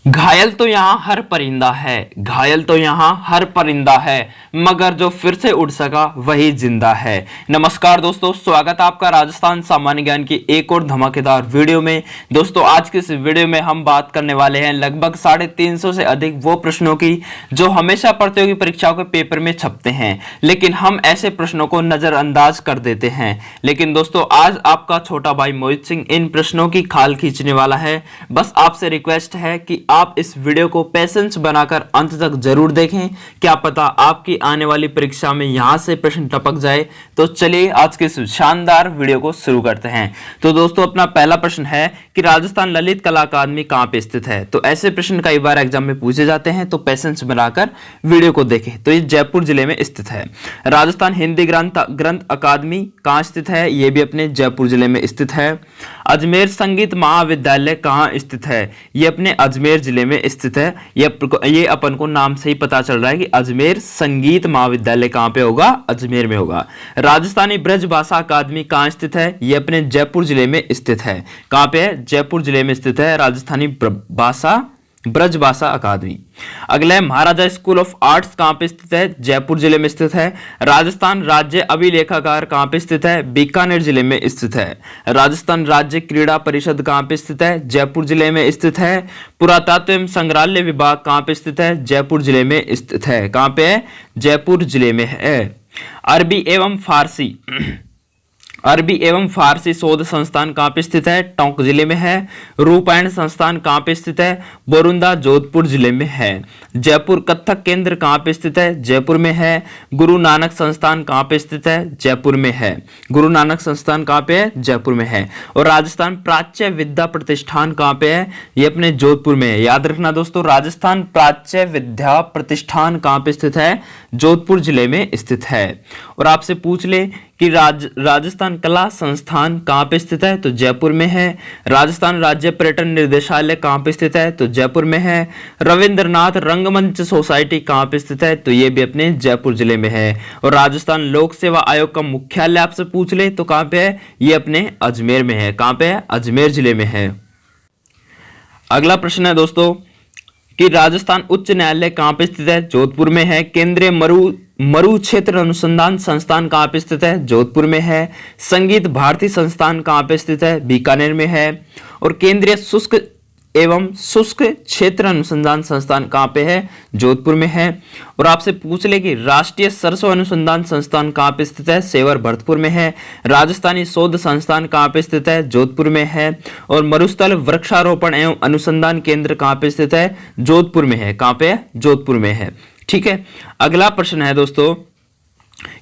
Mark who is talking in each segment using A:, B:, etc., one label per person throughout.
A: घायल तो यहाँ हर परिंदा है, घायल तो यहाँ हर परिंदा है, मगर जो फिर से उड़ सका वही जिंदा है। नमस्कार दोस्तों, स्वागत है आपका राजस्थान सामान्य ज्ञान की एक और धमाकेदार वीडियो में। दोस्तों आज के इस वीडियो में हम बात करने वाले हैं लगभग 350 से अधिक वो प्रश्नों की जो हमेशा प्रतियोगी परीक्षाओं के पेपर में छपते हैं, लेकिन हम ऐसे प्रश्नों को नजरअंदाज कर देते हैं। लेकिन दोस्तों आज आपका छोटा भाई मोहित सिंह इन प्रश्नों की खाल खींचने वाला है। बस आपसे रिक्वेस्ट है कि आप इस वीडियो को पेशेंस बनाकर अंत तक जरूर देखें, क्या पता आपकी आने वाली परीक्षा में यहां से प्रश्न टपक जाए। तो चलिए आज के इस शानदार वीडियो को शुरू करते हैं। तो दोस्तों अपना पहला प्रश्न है कि राजस्थान ललित कला अकादमी कहां पे स्थित है। तो ऐसे प्रश्न कई बार एग्जाम में पूछे जाते हैं, तो पेशेंस बनाकर वीडियो को देखें। तो ये जयपुर जिले में स्थित है। राजस्थान हिंदी ग्रंथ अकादमी कहां स्थित है, ये भी अपने जयपुर जिले में स्थित है। अजमेर संगीत महाविद्यालय कहां स्थित है, ये अपने अजमेर जिले में स्थित है। ये अपन को नाम से ही पता चल रहा है कि अजमेर संगीत महाविद्यालय कहां पे होगा, अजमेर में होगा। राजस्थानी ब्रज भाषा अकादमी कहां स्थित है, ये अपने जयपुर जिले में स्थित है। कहां पे है, जयपुर जिले में स्थित है राजस्थानी ब्रज भाषा अकादमी। अगला है महाराजा स्कूल ऑफ आर्ट्स कहां पे स्थित है, जयपुर जिले में स्थित है। राजस्थान राज्य अभिलेखागार कहां पे स्थित है, बीकानेर जिले में स्थित है। राजस्थान राज्य क्रीड़ा परिषद कहां पे स्थित है, जयपुर जिले में स्थित है। पुरातत्व एवं संग्रहालय विभाग कहां पे स्थित है, जयपुर जिले में स्थित है। कहां पे है, जयपुर जिले में है। अरबी एवं फारसी शोध संस्थान कहां पे स्थित है, टोंक जिले में है। रूपायण संस्थान कहां पे स्थित है, बोरुंदा जोधपुर जिले में है। जयपुर कथक केंद्र कहां पे स्थित है, जयपुर में है। गुरु नानक संस्थान कहां पे स्थित है, जयपुर में है। गुरु नानक संस्थान कहां पे है, जयपुर में है। और राजस्थान प्राच्य विद्या प्रतिष्ठान कहां पे है, ये अपने जोधपुर में है। याद रखना दोस्तों, राजस्थान प्राच्य विद्या प्रतिष्ठान कहां पे स्थित है, जोधपुर जिले में स्थित है। और आपसे पूछ ले कि राजस्थान कला संस्थान कहां पे स्थित है, तो जयपुर में है। राजस्थान राज्य पर्यटन निर्देशालय कहां पे स्थित है, तो जयपुर में है। रविंद्रनाथ रंगमंच सोसाइटी कहां पे स्थित है, तो ये भी अपने जयपुर जिले में है। और राजस्थान लोक सेवा आयोग का मुख्यालय आपसे पूछ ले तो कहां पे है, ये अपने अजमेर में है। कहां पे है, अजमेर जिले में है। अगला प्रश्न है दोस्तों कि राजस्थान उच्च न्यायालय कहां पे स्थित है, जोधपुर में है। केंद्रीय मरु क्षेत्र अनुसंधान संस्थान कहां पे स्थित है, जोधपुर में है। संगीत भारती संस्थान कहां पे स्थित है, बीकानेर में है। और केंद्रीय शुष्क क्षेत्र अनुसंधान संस्थान कहां पे है, जोधपुर में है। और आपसे पूछ ले कि राष्ट्रीय सरसों अनुसंधान संस्थान कहां पे स्थित है, सेवर भरतपुर में है। राजस्थानी शोध संस्थान कहां पे स्थित है, जोधपुर में है। और मरुस्थल वृक्षारोपण एवं अनुसंधान केंद्र कहां पे स्थित है, जोधपुर में है। कहां पे है, जोधपुर में है। ठीक है। अगला प्रश्न है दोस्तों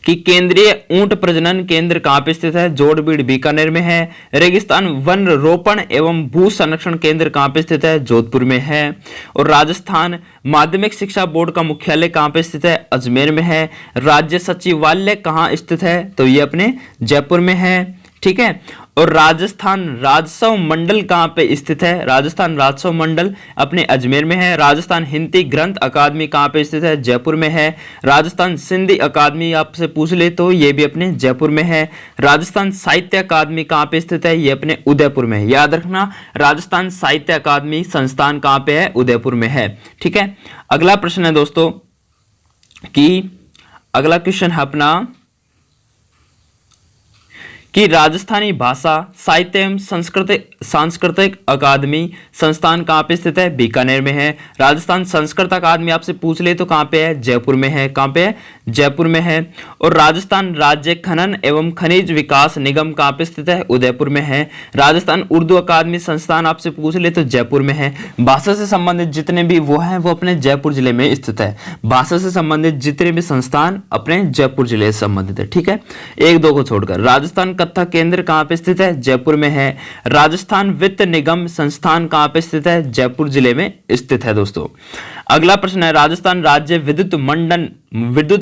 A: कि केंद्रीय ऊंट प्रजनन केंद्र कहां पे स्थित है, जोड़बीड़ बीकानेर में है। रेगिस्तान वन रोपण एवं भू संरक्षण केंद्र कहां पे स्थित है, जोधपुर में है। और राजस्थान माध्यमिक शिक्षा बोर्ड का मुख्यालय कहां पे स्थित है, अजमेर में है। राज्य सचिवालय कहां स्थित है, तो ये अपने जयपुर में है। ठीक है। और राजस्थान राजस्व मंडल कहां पे स्थित है, राजस्थान राजस्व मंडल अपने अजमेर में है। राजस्थान हिंदी ग्रंथ अकादमी कहां पे स्थित है, जयपुर में है। राजस्थान सिंधी अकादमी आपसे पूछ ले तो ये भी अपने जयपुर में है। राजस्थान साहित्य अकादमी कहां पे स्थित है, ये अपने उदयपुर में है। याद रखना, राजस्थान साहित्य अकादमी संस्थान कहां पे है, उदयपुर में है। ठीक है। अगला प्रश्न है दोस्तों कि अगला क्वेश्चन है अपना कि राजस्थानी भाषा साहित्य एवं सांस्कृतिक अकादमी संस्थान कहां पे स्थित है, बीकानेर में है। राजस्थान संस्कृत अकादमी आपसे पूछ ले तो कहां पे है, जयपुर में है। कहां पे है, जयपुर में है। और राजस्थान राज्य खनन एवं खनिज विकास निगम कहां पे स्थित है, उदयपुर में है। राजस्थान उर्दू अकादमी संस्थान आपसे पूछ ले तो जयपुर में है। भाषा से संबंधित जितने भी वो हैं वो अपने जयपुर जिले में स्थित है। भाषा से संबंधित जितने भी संस्थान अपने जयपुर जिले से संबंधित है। ठीक है, एक दो को छोड़कर। राजस्थान कथक केंद्र कहां पे स्थित है, जयपुर में है। राजस्थान वित्त निगम संस्थान कहां पे स्थित है, जयपुर जिले में स्थित है दोस्तों। अगला प्रश्न है राजस्थान राज्य विद्युत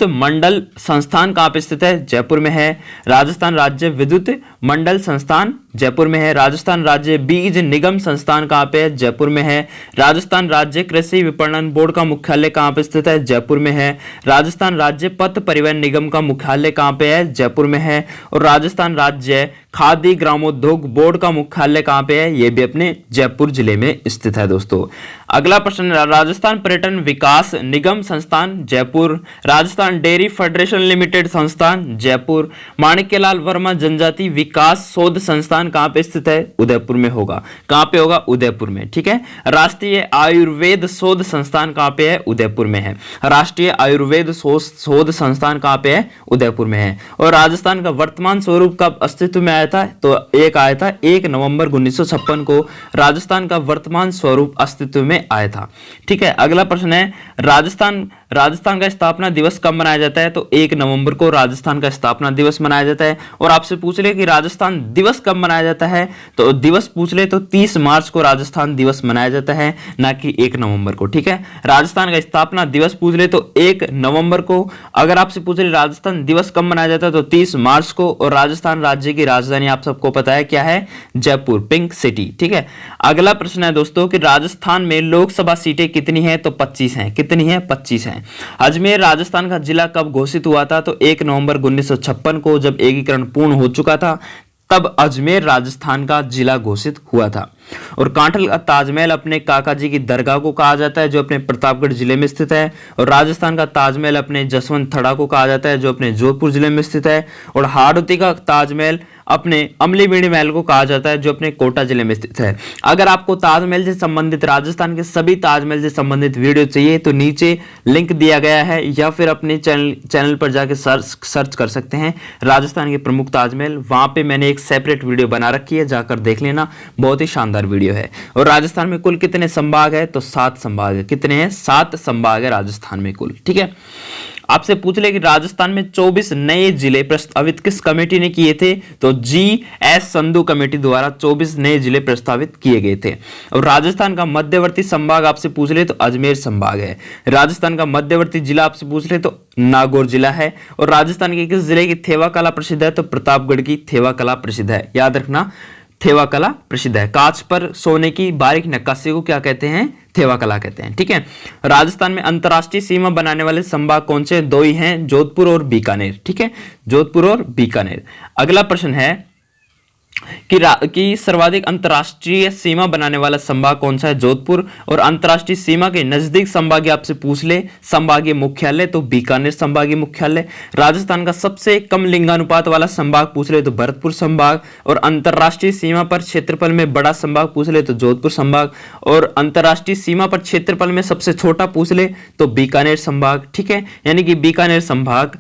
A: मंडल संस्थान कहां पे स्थित है, जयपुर में है। राजस्थान राज्य विद्युत मंडल संस्थान जयपुर में है। राजस्थान राज्य बीज निगम संस्थान कहां पे है, जयपुर में है। राजस्थान राज्य कृषि विपणन बोर्ड का मुख्यालय कहां पे स्थित है, जयपुर में है। राजस्थान राज्य पथ परिवहन निगम का मुख्यालय कहां पे है, जयपुर में है। और राजस्थान राज्य खादी ग्रामोद्योग बोर्ड का मुख्यालय कहाँ पे है? ये भी अपने जयपुर जिले में स्थित है दोस्तों। अगला प्रश्न, राजस्थान पर्यटन विकास निगम संस्थान Jaipur, Rajasthan dairy federation limited संस्थान जयपुर, माणिक्यलाल वर्मा जनजाति विकास शोध संस्थान कहाँ पे स्थित है? उदयपुर में होगा। कहाँ पे होगा? उदयपुर में। ठीक है। राष्ट्रीय आयुर्वेद शोध संस्थान कहाँ पे है? उदयपुर में है। राष्ट्रीय आयुर्वेद शोध संस्थान कहाँ पे है? उदयपुर में है। और राजस्थान का वर्तमान स्वरूप कब अस्तित्व में आया था? तो एक आया था 1 नवंबर 1956 को राजस्थान का वर्तमान स्वरूप अस्तित्व में आया था। ठीक है। अगला प्रश्न है, राजस्थान का स्थापना दिवस कब मनाया जाता है? तो 1 नवंबर को राजस्थान का स्थापना दिवस मनाया जाता है। और आपसे पूछ ले कि राजस्थान दिवस कब मनाया जाता है, तो दिवस पूछ ले तो 30 मार्च को राजस्थान दिवस मनाया जाता है, ना कि 1 नवंबर को। ठीक है। राजस्थान का स्थापना दिवस पूछ ले तो 1 नवंबर को। अगर आपसे पूछ ले राजस्थान दिवस कब मनाया जाता है, तो 30 मार्च को। और राजस्थान राज्य की राजधानी आप सबको पता है क्या है? Jaipur, pink city. ठीक है। अगला प्रश्न है दोस्तों कि राजस्थान में लोकसभा सीटें कितनी है? तो 25 हैं। कितनी है? 25 हैं। अजमेर राजस्थान का जिला कब घोषित हुआ था? तो 1 नवंबर 1956 को, जब एकीकरण पूर्ण हो चुका था, तब अजमेर राजस्थान का जिला घोषित हुआ था। और कांठल का ताजमहल अपने काका जी की दरगाह को कहा जाता है, जो अपने प्रतापगढ़ जिले में स्थित है। और राजस्थान का ताजमहल अपने जसवंत थड़ा को कहा जाता है, जो अपने जोधपुर जिले में स्थित है। और हाड़ौती का ताजमहल अपने अमलीबीड़ी महल को कहा जाता है, जो अपने कोटा जिले में स्थित है। अगर आपको ताजमहल से संबंधित, राजस्थान के सभी ताजमहल से संबंधित वीडियो चाहिए तो नीचे लिंक दिया गया है, या फिर अपने चैनल पर जाके सर्च कर सकते हैं राजस्थान के प्रमुख ताजमहल। वहां पे मैंने एक सेपरेट वीडियो बना रखी है, जाकर देख लेना, बहुत ही शानदार वीडियो है। और राजस्थान में कुल कितने संभाग है? तो 7 संभाग है। कितने हैं? 7 संभाग है राजस्थान में कुल। ठीक है। आपसे पूछ ले कि राजस्थान में 24 नए जिले प्रस्तावित किस कमेटी ने किए थे? तो GS संधू कमेटी द्वारा 24 नए जिले प्रस्तावित किए गए थे। और राजस्थान का मध्यवर्ती संभाग आपसे पूछ ले तो अजमेर संभाग है। राजस्थान का मध्यवर्ती जिला आपसे पूछ ले तो नागौर जिला है। और राजस्थान के किस जिले की थेवा कला प्रसिद्ध है? तो प्रतापगढ़ की थेवा कला प्रसिद्ध है। याद रखना, थेवा कला प्रसिद्ध है। कांच पर सोने की बारीक नक्काशी को क्या कहते हैं? थेवा कला कहते हैं। ठीक है। राजस्थान में अंतरराष्ट्रीय सीमा बनाने वाले संभाग कौन से? 2 ही हैं, जोधपुर और बीकानेर। ठीक है। जोधपुर और बीकानेर। अगला प्रश्न है कि सर्वाधिक अंतरराष्ट्रीय सीमा बनाने वाला संभाग कौन सा है? जोधपुर। और अंतरराष्ट्रीय सीमा के नजदीक संभागीय आपसे पूछ ले संभागीय मुख्यालय, तो बीकानेर संभागीय मुख्यालय। राजस्थान का सबसे कम लिंगानुपात वाला संभाग पूछ ले तो भरतपुर संभाग। और अंतरराष्ट्रीय सीमा पर क्षेत्रफल में बड़ा संभाग पूछ ले तो जोधपुर संभाग। और अंतरराष्ट्रीय सीमा पर क्षेत्रफल में सबसे छोटा पूछ ले तो बीकानेर संभाग। ठीक है। यानी कि बीकानेर संभाग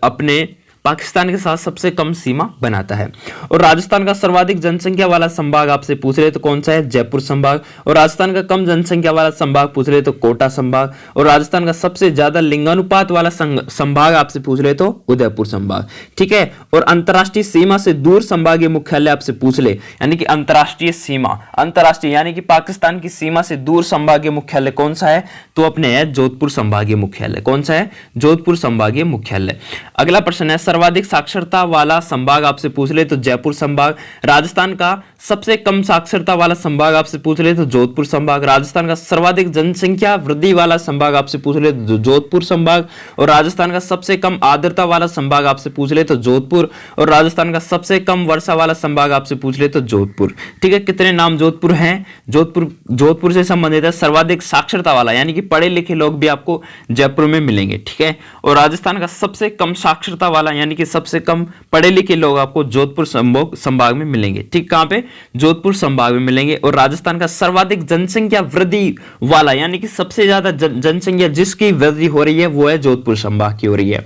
A: अपने पाकिस्तान के साथ सबसे कम सीमा बनाता है। और राजस्थान का सर्वाधिक जनसंख्या वाला संभाग आपसे पूछ रहे तो कौन सा है? जयपुर संभाग। और राजस्थान का कम जनसंख्या वाला संभाग पूछ रहे तो कोटा संभाग। और राजस्थान का सबसे ज्यादा लिंगानुपात वाला संभाग आपसे पूछ रहे तो उदयपुर संभाग। ठीक है। और अंतरराष्ट्रीय सीमा से दूर संभागीय मुख्यालय आपसे पूछ ले, यानी कि अंतरराष्ट्रीय सीमा, अंतरराष्ट्रीय यानी कि पाकिस्तान की सीमा से दूर संभागीय मुख्यालय कौन सा है? तो अपने है जोधपुर संभागीय मुख्यालय। कौन सा है? जोधपुर संभागीय मुख्यालय। अगला प्रश्न है, सर्वाधिक साक्षरता वाला संभाग आपसे पूछ ले तो जयपुर संभाग। राजस्थान का सबसे कम साक्षरता वाला संभाग आपसे पूछ ले तो जोधपुर संभाग। राजस्थान का सर्वाधिक जनसंख्या वृद्धि वाला संभाग आपसे पूछ ले तो जोधपुर संभाग। और राजस्थान का सबसे कम आर्द्रता वाला संभाग आपसे पूछ ले तो जोधपुर। और राजस्थान का सबसे कम वर्षा वाला संभाग आपसे पूछ ले तो जोधपुर। ठीक है। कितने नाम जोधपुर हैं? जोधपुर से संबंधित है सर्वाधिक साक्षरता वाला, यानी कि पढ़े लिखे लोग भी आपको जयपुर में मिलेंगे। ठीक है। और राजस्थान का सबसे कम साक्षरता वाला, यानी कि सबसे कम पढ़े लिखे लोग आपको जोधपुर संभाग में मिलेंगे। ठीक, कहां पे? जोधपुर संभाग में मिलेंगे। और राजस्थान का सर्वाधिक जनसंख्या वृद्धि वाला, यानी कि सबसे ज्यादा जनसंख्या जिसकी वृद्धि हो रही है वो है जोधपुर संभाग की हो रही है।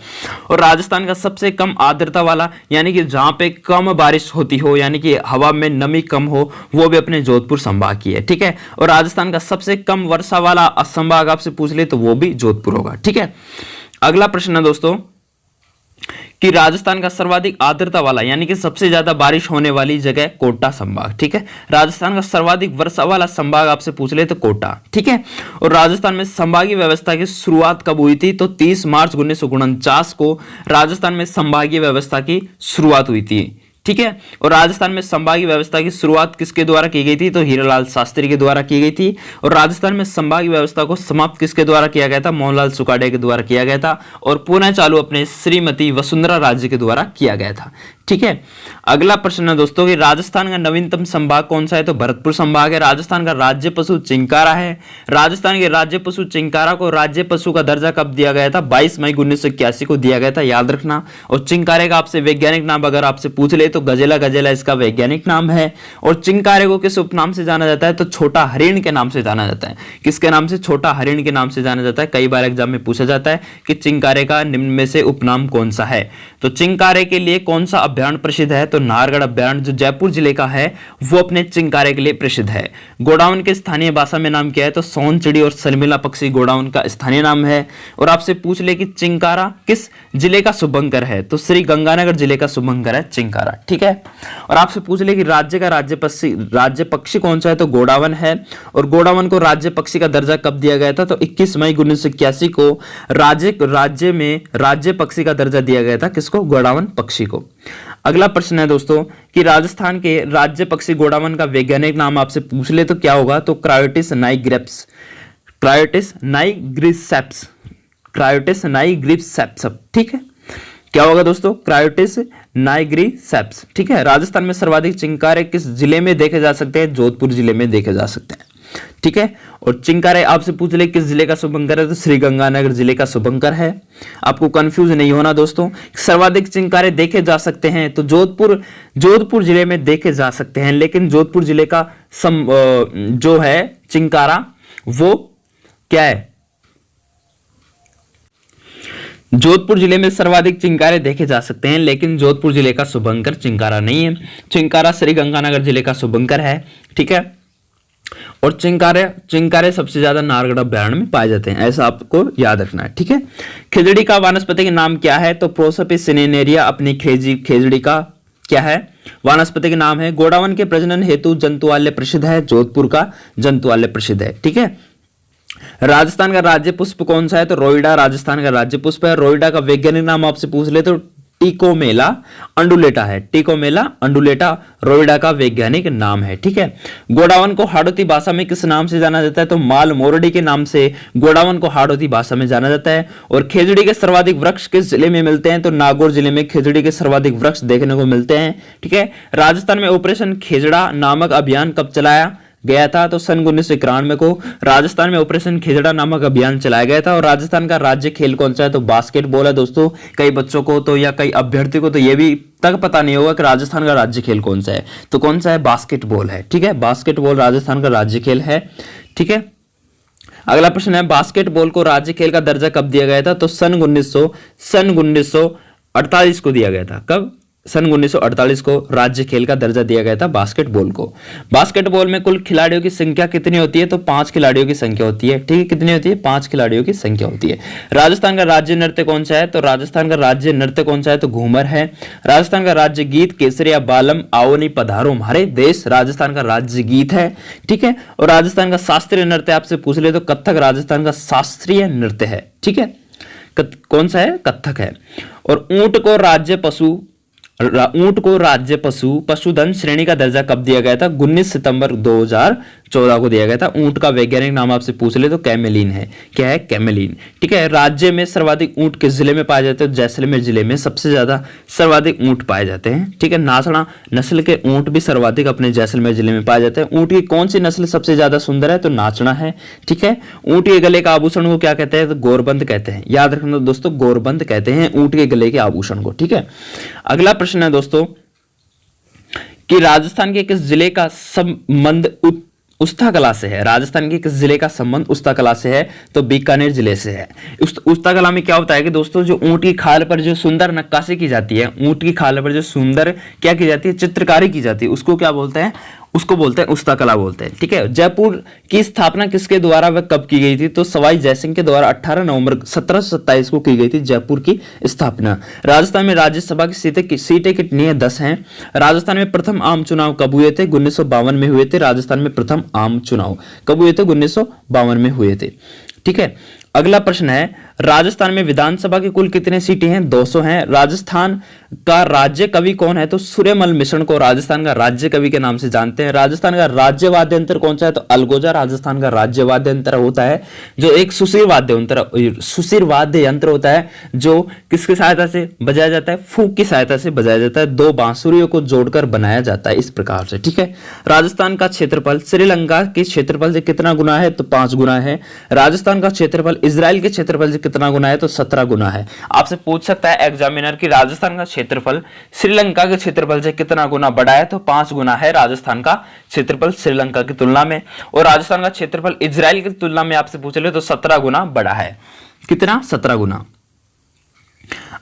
A: और राजस्थान का सबसे कम आर्द्रता वाला, यानी कि जहां पे कम बारिश होती हो, यानी कि हवा में नमी कम हो, वो भी अपने जोधपुर संभाग की है। ठीक है। और राजस्थान का सबसे कम वर्षा वाला संभाग आपसे पूछ ले तो वो भी जोधपुर होगा। ठीक है। अगला प्रश्न है दोस्तों कि राजस्थान का सर्वाधिक आर्द्रता वाला, यानी कि सबसे ज्यादा बारिश होने वाली जगह कोटा संभाग। ठीक है। राजस्थान का सर्वाधिक वर्षा वाला संभाग आपसे पूछ ले तो कोटा। ठीक है। और राजस्थान में संभागीय व्यवस्था की शुरुआत कब हुई थी? तो 30 मार्च 1949 को राजस्थान में संभागीय व्यवस्था की शुरुआत हुई थी। ठीक है। और राजस्थान में संभागीय व्यवस्था की शुरुआत किसके द्वारा की गई थी? तो हीरालाल शास्त्री के द्वारा की गई थी। और राजस्थान में संभागीय व्यवस्था को समाप्त किसके द्वारा किया गया था? मोहनलाल सुखाड़े के द्वारा किया गया था। और पुनः चालू अपने श्रीमती वसुंधरा राजे के द्वारा किया गया था। ठीक है। अगला प्रश्न है दोस्तों कि राजस्थान का नवीनतम संभाग कौन सा है? तो भरतपुर संभाग है। राजस्थान का राज्य पशु चिंकारा है। राजस्थान के राज्य पशु चिंकारा को राज्य पशु का दर्जा कब दिया गया था? 22 मई 1981 को दिया गया था, याद रखना। और चिंकारे का आपसे वैज्ञानिक नाम अगर आपसे पूछ ले तो गजेला गजेला इसका वैज्ञानिक नाम है। और चिंकारे को किस उपनाम से जाना जाता है? तो छोटा हरिण के नाम से जाना जाता है। किसके नाम से? छोटा हरिण के नाम से जाना जाता है। कई बार एग्जाम में पूछा जाता है कि चिंकारे का निम्न में से उपनाम कौन सा है। तो चिंकारे के लिए कौन सा अभ्यारण्य प्रसिद्ध है? तो नाहरगढ़ अभ्यारण्य जो जयपुर जिले का है वो अपने चिंकारे के लिए प्रसिद्ध है। गोडाउन के स्थानीय भाषा में नाम क्या है? तो सोनचिड़ी और शर्मिला पक्षी गोडाउन का स्थानीय नाम है। और आपसे पूछ ले कि चिंकारा किस जिले का शुभंकर है? तो श्री गंगानगर जिले का शुभंकर है चिंकारा। ठीक है। और आपसे पूछ ले कि राज्य का राज्य पक्षी कौन सा है? तो गोडावन है। और गोडावन को राज्य पक्षी का दर्जा कब दिया गया था? तो 21 मई 1981 को राज्य में राज्य पक्षी का दर्जा दिया गया था। किसको? गोडावन पक्षी को। अगला प्रश्न है दोस्तों कि राजस्थान के राज्य पक्षी गोडावन का वैज्ञानिक नाम आपसे पूछ ले तो क्या होगा? तो क्रायोटिस नाइग्रिसेप्स। ठीक है। क्या होगा दोस्तों? क्रायोटिस नाइग्रिसेप्स। ठीक है। राजस्थान में सर्वाधिक चिंकारे किस जिले में देखे जा सकते हैं? जोधपुर जिले में देखे जा सकते हैं। ठीक है। और चिंकारे आपसे पूछ ले किस जिले का शुभंकर है? तो श्री गंगानगर जिले का शुभंकर है। आपको कंफ्यूज नहीं होना दोस्तों। सर्वाधिक चिंकारे देखे जा सकते हैं तो जोधपुर जिले में देखे जा सकते हैं, लेकिन जोधपुर जिले का जो है चिंकारा वो क्या है? जोधपुर जिले में सर्वाधिक चिंकारे देखे जा सकते हैं, लेकिन जोधपुर जिले का शुभंकर चिंकारा नहीं है। चिंकारा श्री गंगानगर जिले का शुभंकर है। ठीक है। और चिंकारे सबसे ज्यादा नाहरगढ़ अभ्यारण्य में पाए जाते हैं, ऐसा आपको याद रखना है। ठीक है। खिजड़ी का वानस्पतिक नाम क्या है? तो प्रोसोपिस सिनेरिया अपनी खिजड़ी का क्या है? वानस्पतिक नाम है। गोडावन के प्रजनन हेतु जंतुआल्य प्रसिद्ध है। जोधपुर का जंतुआल्य प्रसिद्ध है। ठीक है। राजस्थान का राज्य पुष्प कौन सा है? तो रोइडा राजस्थान का राज्य पुष्प है। रोइडा का वैज्ञानिक नाम आपसे पूछ ले तो टिकोमेला अंडुलेटा है। टिकोमेला अंडुलेटा रोइडा का वैज्ञानिक नाम है। ठीक है। गोडावन को हाड़ौती भाषा में किस नाम से जाना जाता है? तो माल मोरडी के नाम से गोडावन को हाड़ौती भाषा में जाना जाता है। और खेजड़ी के सर्वाधिक वृक्ष किस जिले में मिलते हैं? तो नागौर जिले में खेजड़ी के सर्वाधिक वृक्ष देखने को मिलते हैं। ठीक है। राजस्थान में ऑपरेशन खेजड़ा नामक अभियान कब चलाया गया था? तो सन 1991 को राजस्थान में ऑपरेशन खिजड़ा नामक अभियान चलाया गया था। और राजस्थान का राज्य खेल कौन सा है? तो बास्केटबॉल है दोस्तों। कई बच्चों को तो या कई अभ्यर्थी को तो यह भी तक पता नहीं होगा कि राजस्थान का राज्य खेल कौन सा है। तो कौन सा है? बास्केटबॉल है। ठीक है। बास्केटबॉल राजस्थान का राज्य खेल है। ठीक है। अगला प्रश्न है बास्केटबॉल को राज्य खेल का दर्जा कब दिया गया था? तो सन 1948 को दिया गया था। कब? सन 1948 को राज्य खेल का दर्जा दिया गया था बास्केटबॉल को। बास्केटबॉल में कुल खिलाड़ियों की संख्या कितनी होती है? तो 5 खिलाड़ियों की संख्या होती है। ठीक है। कितनी होती है? 5 खिलाड़ियों की संख्या होती है। राजस्थान का राज्य नृत्य कौन सा है? तो राजस्थान का राज्य नृत्य कौन सा है? तो घूमर है। राजस्थान का राज्य गीत केसरिया बालम आओ नी पधारो हमारे देश राजस्थान का राज्य गीत है। ठीक है। और राजस्थान का शास्त्रीय नृत्य आपसे पूछ ले तो कथक राजस्थान का शास्त्रीय नृत्य है। ठीक है। कौन सा है? कथक है। और ऊंट को राज्य पशुधन श्रेणी का दर्जा कब दिया गया था? 19 सितंबर 2014 को दिया गया था। ऊंट का वैज्ञानिक नाम आपसे पूछ ले तो कैमेलीन है। क्या है? कैमेलीन। ठीक है। राज्य में सर्वाधिक ऊंट किस जिले में पाए जाते हैं? जैसलमेर जिले में सबसे ज्यादा सर्वाधिक ऊंट पाए जाते हैं। ठीक है। नासड़ा नस्ल के ऊंट भी सर्वाधिक अपने जैसलमेर जिले में पाए जाते हैं। ऊंट की कौन सी नस्ल सबसे ज्यादा सुंदर है? तो नाचना है। ठीक है। ऊंट के गले का आभूषण को क्या कहते हैं? तो गोरबंद कहते हैं। याद रखना दोस्तों, गोरबंद कहते हैं ऊंट के गले के आभूषण को। ठीक है। अगला प्रश्न है दोस्तों कि राजस्थान के किस जिले का संबंध उस्ता कला से है? राजस्थान के किस जिले का संबंध उस्ता कला से है? तो बीकानेर जिले से है। उस्ता कला में क्या होता है कि दोस्तों जो ऊंट की खाल पर जो सुंदर नक्काशी की जाती है, ऊंट की खाल पर जो सुंदर क्या की जाती है? चित्रकारी की जाती है, उसको क्या बोलते हैं? उसको बोलते हैं उस्ता कला बोलते हैं। ठीक है। जयपुर की स्थापना किसके द्वारा व कब की गई थी? तो सवाई जयसिंह के द्वारा 18 नवंबर 1727 को की गई थी जयपुर की स्थापना। राजस्थान में राज्यसभा की सीटें कितनी है? 10 हैं। राजस्थान में प्रथम आम चुनाव कब हुए थे? 1952 में हुए थे। राजस्थान में प्रथम आम चुनाव कब हुए थे? 1952 में हुए थे। ठीक है। अगला प्रश्न है, राजस्थान में विधानसभा की कुल कितने सीटें हैं? 200 हैं। राजस्थान का राज्य कवि कौन है? तो सूर्यमल मिश्रण को राजस्थान का राज्य कवि के नाम से जानते हैं। राजस्थान का राज्य वाद्य यंत्र कौन सा है? तो अलगोजा राजस्थान का राज्य वाद्य यंत्र होता है, जो एक सुशीर वाद्य यंत्र होता है, जो किसकी सहायता से बजाया जाता है? फूंक की सहायता से बजाया जाता है, 2 बांसुरियों को जोड़कर बनाया जाता है इस प्रकार से। ठीक है, राजस्थान का क्षेत्रफल श्रीलंका के क्षेत्रफल से कितना गुना है? तो 5 गुना है। राजस्थान का क्षेत्रफल इजराइल के क्षेत्रफल से कितना गुना है? तो 17 गुना है। आपसे पूछ सकता है एग्जामिनर कि राजस्थान का क्षेत्रफल श्रीलंका के क्षेत्रफल से कितना गुना बड़ा है? तो 5 गुना है राजस्थान का क्षेत्रफल श्रीलंका की तुलना में, और राजस्थान का क्षेत्रफल इजराइल की तुलना में आपसे पूछ ले तो 17 गुना बड़ा है। कितना? 17 गुना।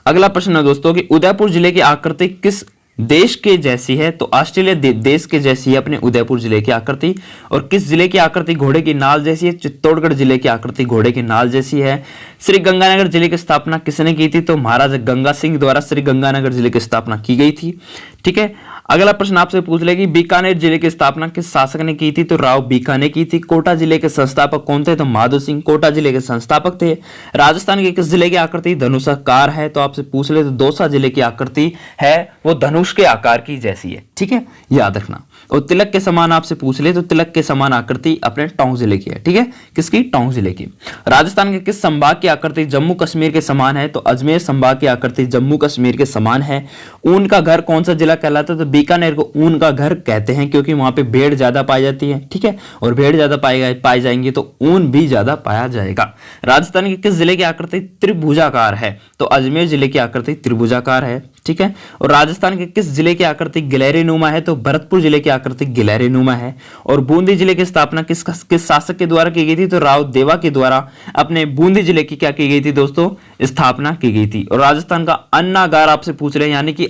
A: अगला प्रश्न है दोस्तों कि उदयपुर जिले की आकृति किस देश के जैसी है? तो ऑस्ट्रेलिया देश के जैसी है अपने उदयपुर जिले की आकृति। और किस जिले की आकृति घोड़े की नाल जैसी है? चित्तौड़गढ़ जिले की आकृति घोड़े की नाल जैसी है। श्री गंगानगर जिले की स्थापना किसने की थी? तो महाराजा गंगा सिंह द्वारा श्री गंगानगर जिले की स्थापना की गई थी। ठीक है, अगला प्रश्न आपसे पूछ ले कि बीकानेर जिले की स्थापना किस शासक ने की थी? तो राव बीकानेर ने की थी। कोटा जिले के संस्थापक कौन थे? तो माधो सिंह कोटा जिले के संस्थापक थे। राजस्थान के किस जिले की आकृति धनुषाकार है? तो आपसे पूछ ले तो दौसा जिले की आकृति है वो धनुष के आकार की जैसी है। ठीक है, याद रखना। और तिलक के समान आपसे पूछ ले तो तिलक के समान आकृति अपने टोंक जिले की है। ठीक है, किसकी? टोंक जिले की। राजस्थान के किस संभाग की आकृति जम्मू कश्मीर के समान है? तो अजमेर संभाग की आकृति जम्मू कश्मीर के समान है। ऊन का घर कौन सा जिला कहलाता है? तो बीकानेर को ऊन का घर कहते हैं, क्योंकि वहां पे भेड़ ज्यादा पाई जाती है। ठीक है, और भेड़ ज्यादा पाई जाएंगी तो ऊन भी ज्यादा पाया जाएगा। राजस्थान के किस जिले की आकृति त्रिभुजाकार है? तो अजमेर जिले की आकृति त्रिभुजाकार है। ठीक है, और राजस्थान के किस जिले की आकृति गिलहरी नुमा है? तो भरतपुर जिले की आकृति गिलहरी नुमा है। और बूंदी जिले की स्थापना किस शासक के द्वारा की गई थी? तो राव देवा के द्वारा अपने बूंदी जिले की क्या की गई थी दोस्तों? स्थापना की गई थी। और राजस्थान का अन्नागार आपसे पूछ रहे, यानी कि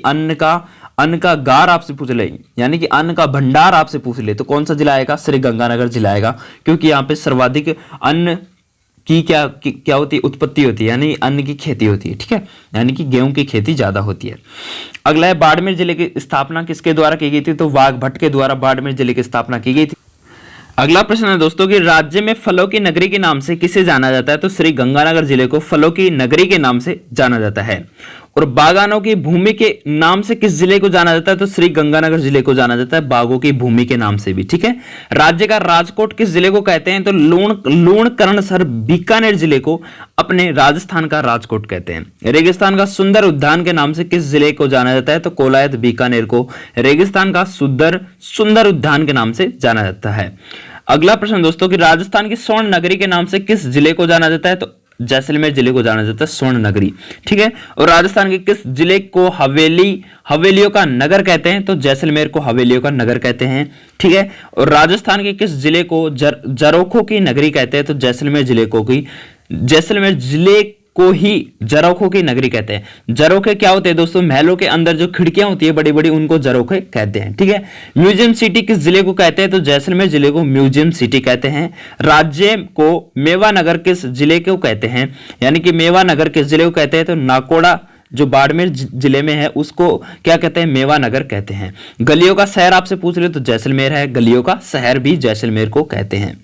A: अन्न का गार आपसे पूछ ले, यानी कि अन्न का भंडार आपसे पूछ ले, तो कौन सा जिला आएगा? श्री गंगानगर जिला आएगा, क्योंकि यहाँ पे सर्वाधिक अन्न की क्या होती है? उत्पत्ति होती है, यानी अन्न की खेती होती है। ठीक है, यानी कि गेहूं की खेती ज्यादा होती है। अगला है बाड़मेर जिले की स्थापना किसके द्वारा की गई थी? तो वाघ भट्ट के द्वारा बाड़मेर जिले की स्थापना की गई थी। अगला प्रश्न है दोस्तों कि राज्य में फलों की नगरी के नाम से किसे जाना जाता है? तो श्री गंगानगर जिले को फलों की नगरी के नाम से जाना जाता है। और बागानों की भूमि के नाम से किस जिले को जाना जाता है? तो श्री गंगानगर जिले को जाना जाता है बागों की भूमि के नाम से भी। ठीक है, राज्य का राजकोट किस जिले को कहते हैं? तो लूणकरणसर बीकानेर जिले को अपने राजस्थान का राजकोट कहते हैं। रेगिस्तान का सुंदर उद्यान के नाम से किस जिले को जाना जाता है? तो कोलायत बीकानेर को रेगिस्तान का सुंदर उद्यान के नाम से जाना जाता है। अगला प्रश्न दोस्तों कि राजस्थान की स्वर्ण नगरी के नाम से किस जिले को जाना जाता है? तो जैसलमेर जिले को जाना जाता है स्वर्ण नगरी। ठीक है, और राजस्थान के किस जिले को हवेलियों का नगर कहते हैं? तो जैसलमेर को हवेलियों का नगर कहते हैं। ठीक है, और राजस्थान के किस जिले को जरोखों की नगरी कहते हैं? तो जैसलमेर जिले को ही जरोखे की नगरी कहते हैं। जरोखे क्या होते हैं दोस्तों? महलों के अंदर जो खिड़कियां होती है बड़ी बड़ी, उनको जरोखे कहते हैं। ठीक है, म्यूजियम सिटी किस जिले को कहते हैं? तो जैसलमेर जिले को म्यूजियम सिटी कहते हैं। राज्य को मेवा नगर किस जिले को कहते हैं? यानी कि मेवा नगर किस जिले को कहते हैं? तो नाकोड़ा जो बाड़मेर जिले में है उसको क्या कहते हैं? मेवा नगर कहते हैं। गलियों का शहर आपसे पूछ ले तो जैसलमेर है, गलियों का शहर भी जैसलमेर को कहते हैं।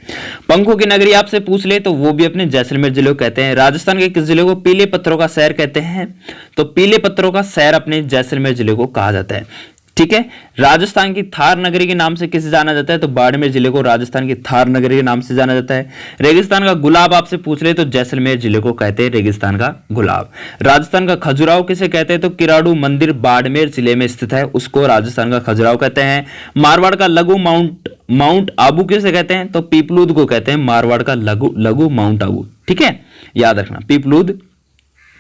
A: पंखों की नगरी आपसे पूछ ले तो वो भी अपने जैसलमेर जिले को कहते हैं। राजस्थान के किस जिले को पीले पत्थरों का शहर कहते हैं? तो पीले पत्थरों का शहर अपने जैसलमेर जिले को कहा जाता है। ठीक है, राजस्थान की थार नगरी के नाम से किसे जाना जाता है? तो बाड़मेर जिले को राजस्थान की थार नगरी के नाम से जाना जाता है। रेगिस्तान का गुलाब आपसे पूछ ले तो जैसलमेर जिले को कहते हैं रेगिस्तान का गुलाब। राजस्थान का खजुराहो किसे कहते हैं? तो किराड़ू मंदिर बाड़मेर जिले में स्थित है, उसको राजस्थान का खजुराहो कहते हैं। मारवाड़ का लघु माउंट आबू किसे कहते हैं? तो पीपलूद को कहते हैं मारवाड़ का लघु माउंट आबू। ठीक है, याद रखना, पीपलूद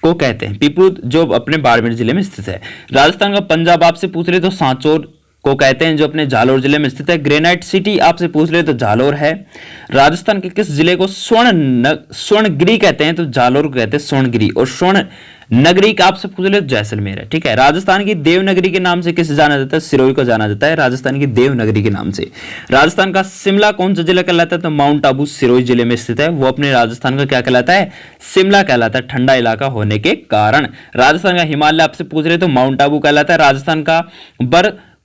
A: को कहते हैं, पीपलूद जो अपने बाड़मेर जिले में स्थित है। राजस्थान का पंजाब आपसे पूछ रहे तो सांचौर को कहते हैं, जो अपने जालोर जिले में स्थित है। ग्रेनाइट सिटी आपसे पूछ रहे तो जालोर है। राजस्थान के किस जिले को स्वर्णगिरी कहते हैं? तो जालोर को कहते हैं स्वर्णगिरी। और स्वर्ण नगरी का आपसे पूछ ले तो जैसलमेर है। ठीक है, राजस्थान की देवनगरी के नाम से किसे जाना जाता है? सिरोही को जाना जाता है राजस्थान की देवनगरी के नाम से। राजस्थान का शिमला कौन सा जिला कहलाता है? तो माउंट आबू सिरोही जिले में स्थित है, वो अपने राजस्थान का क्या कहलाता है? शिमला कहलाता है, ठंडा इलाका होने के कारण। राजस्थान का हिमालय आपसे पूछ रहे तो माउंट आबू कहलाता है। राजस्थान का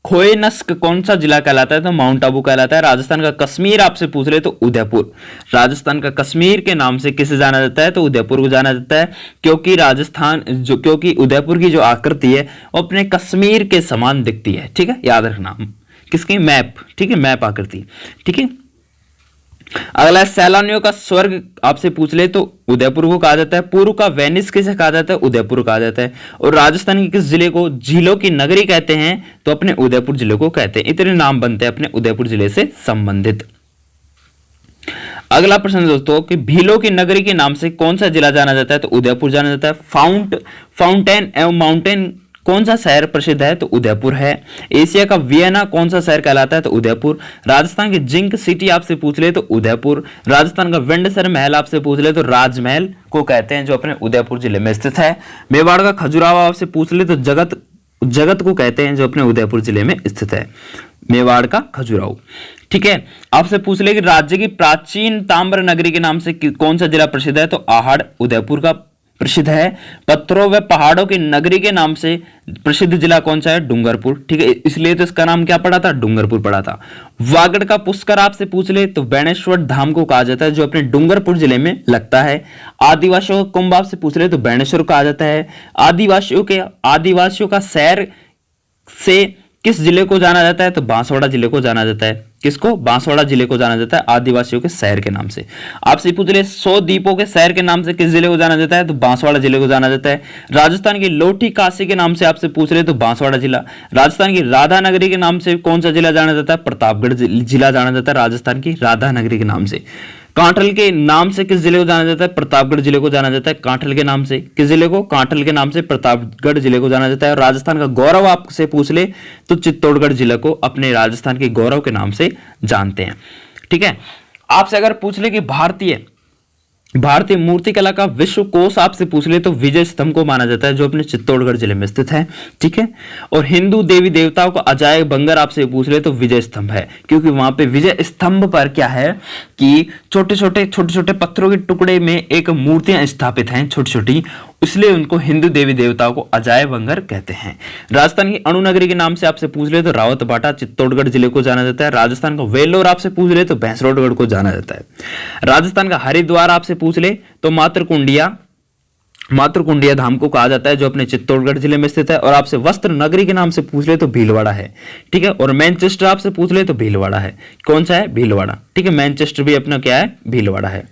A: खोएनस्क कौन सा जिला कहलाता है? तो माउंट आबू कहलाता है। राजस्थान का कश्मीर आपसे पूछ ले तो उदयपुर। राजस्थान का कश्मीर के नाम से किसे जाना जाता है? तो उदयपुर को जाना जाता है, क्योंकि उदयपुर की जो आकृति है वो अपने कश्मीर के समान दिखती है। ठीक है, याद रखना, किसकी? मैप। ठीक है, मैप आकृति। ठीक है, अगला सैलानियों का स्वर्ग आपसे पूछ ले तो उदयपुर को कहा जाता है। पूर्व का वेनिस किसे कहा जाता है? उदयपुर कहा जाता है। और राजस्थान के किस जिले को झीलों की नगरी कहते हैं? तो अपने उदयपुर जिले को कहते हैं। इतने नाम बनते हैं अपने उदयपुर जिले से संबंधित। अगला प्रश्न दोस्तों कि भीलों की नगरी के नाम से कौन सा जिला जाना जाता है? तो उदयपुर जाना जाता है। फाउंटेन एवं माउंटेन कौन सा शहर प्रसिद्ध है? तो उदयपुर है। एशिया का वियना कौन सा शहर कहलाता है? तो उदयपुर। राजस्थान की जिंक सिटी आपसे पूछ ले तो उदयपुर। राजस्थान का विंडसर महल आपसे पूछ ले तो राजमहल को कहते हैं, जो अपने उदयपुर जिले में स्थित है। मेवाड़ का खजुराहो आपसे पूछ ले तो जगत को कहते हैं, जो अपने उदयपुर जिले में स्थित है, मेवाड़ का खजुराहो। ठीक है, आपसे पूछ ले कि राज्य की प्राचीन ताम्र नगरी के नाम से कौन सा जिला प्रसिद्ध है? तो आहड़ उदयपुर का प्रसिद्ध है। पत्थरों व पहाड़ों की नगरी के नाम से प्रसिद्ध जिला कौन सा है? डूंगरपुर। ठीक है, इसलिए तो इसका नाम क्या पड़ा था? डूंगरपुर पड़ा था। वागड़ का पुष्कर आपसे पूछ ले तो बेणेश्वर धाम को कहा जाता है, जो अपने डूंगरपुर जिले में लगता है। आदिवासियों का कुंभ आपसे पूछ ले तो बेणेश्वर कहा जाता है। आदिवासियों का शहर से किस जिले को जाना जाता है? तो बांसवाड़ा जिले को जाना जाता है। किसको? बांसवाड़ा जिले को जाना जाता है आदिवासियों के शहर के नाम से। आपसे पूछ ले 100 द्वीपों के शहर के नाम से किस जिले को जाना जाता है? तो बांसवाड़ा जिले को जाना जाता है। राजस्थान की लोठी काशी के नाम से आपसे पूछ ले तो बांसवाड़ा जिला। राजस्थान की राधा नगरी के नाम से कौन सा जिला जाना जाता है? प्रतापगढ़ जिला जाना जाता है राजस्थान की राधा नगरी के नाम से। कांठल के नाम से किस जिले को जाना जाता है? प्रतापगढ़ जिले को जाना जाता है। कांठल के नाम से किस जिले को? कांठल के नाम से प्रतापगढ़ जिले को जाना जाता है। और राजस्थान का गौरव आपसे पूछ ले तो चित्तौड़गढ़ जिले को अपने राजस्थान के गौरव के नाम से जानते हैं। ठीक है, आपसे अगर पूछ ले कि भारतीय मूर्ति कला का विश्व कोश आपसे पूछ ले तो विजय स्तंभ को माना जाता है, जो अपने चित्तौड़गढ़ जिले में स्थित है। ठीक है, और हिंदू देवी देवताओं का अजायब बंगर आपसे पूछ ले तो विजय स्तंभ है, क्योंकि वहां पे विजय स्तंभ पर क्या है कि छोटे छोटे पत्थरों के टुकड़े में एक मूर्तियां स्थापित हैं, छोटी छोटी, इसलिए उनको हिंदू देवी देवताओं को अजायब बंगर कहते हैं। राजस्थान की अणु नगरी के नाम से आपसे पूछ ले तो रावतबाटा चित्तौड़गढ़ जिले को जाना जाता है। राजस्थान का वेल्लोर आपसे पूछ ले तो भैंसरोडगढ़ को जाना जाता है। राजस्थान का हरिद्वार आपसे पूछ ले तो मातृकुंडिया धाम को कहा जाता है, जो अपने चित्तौड़गढ़ जिले में स्थित है। और आपसे वस्त्र नगरी के नाम से पूछ ले तो भीलवाड़ा है। ठीक है, और मैनचेस्टर आपसे पूछ ले तो भीलवाड़ा है। कौन सा है? भीलवाड़ा। ठीक है, मैनचेस्टर भी अपना क्या है? भीलवाड़ा है।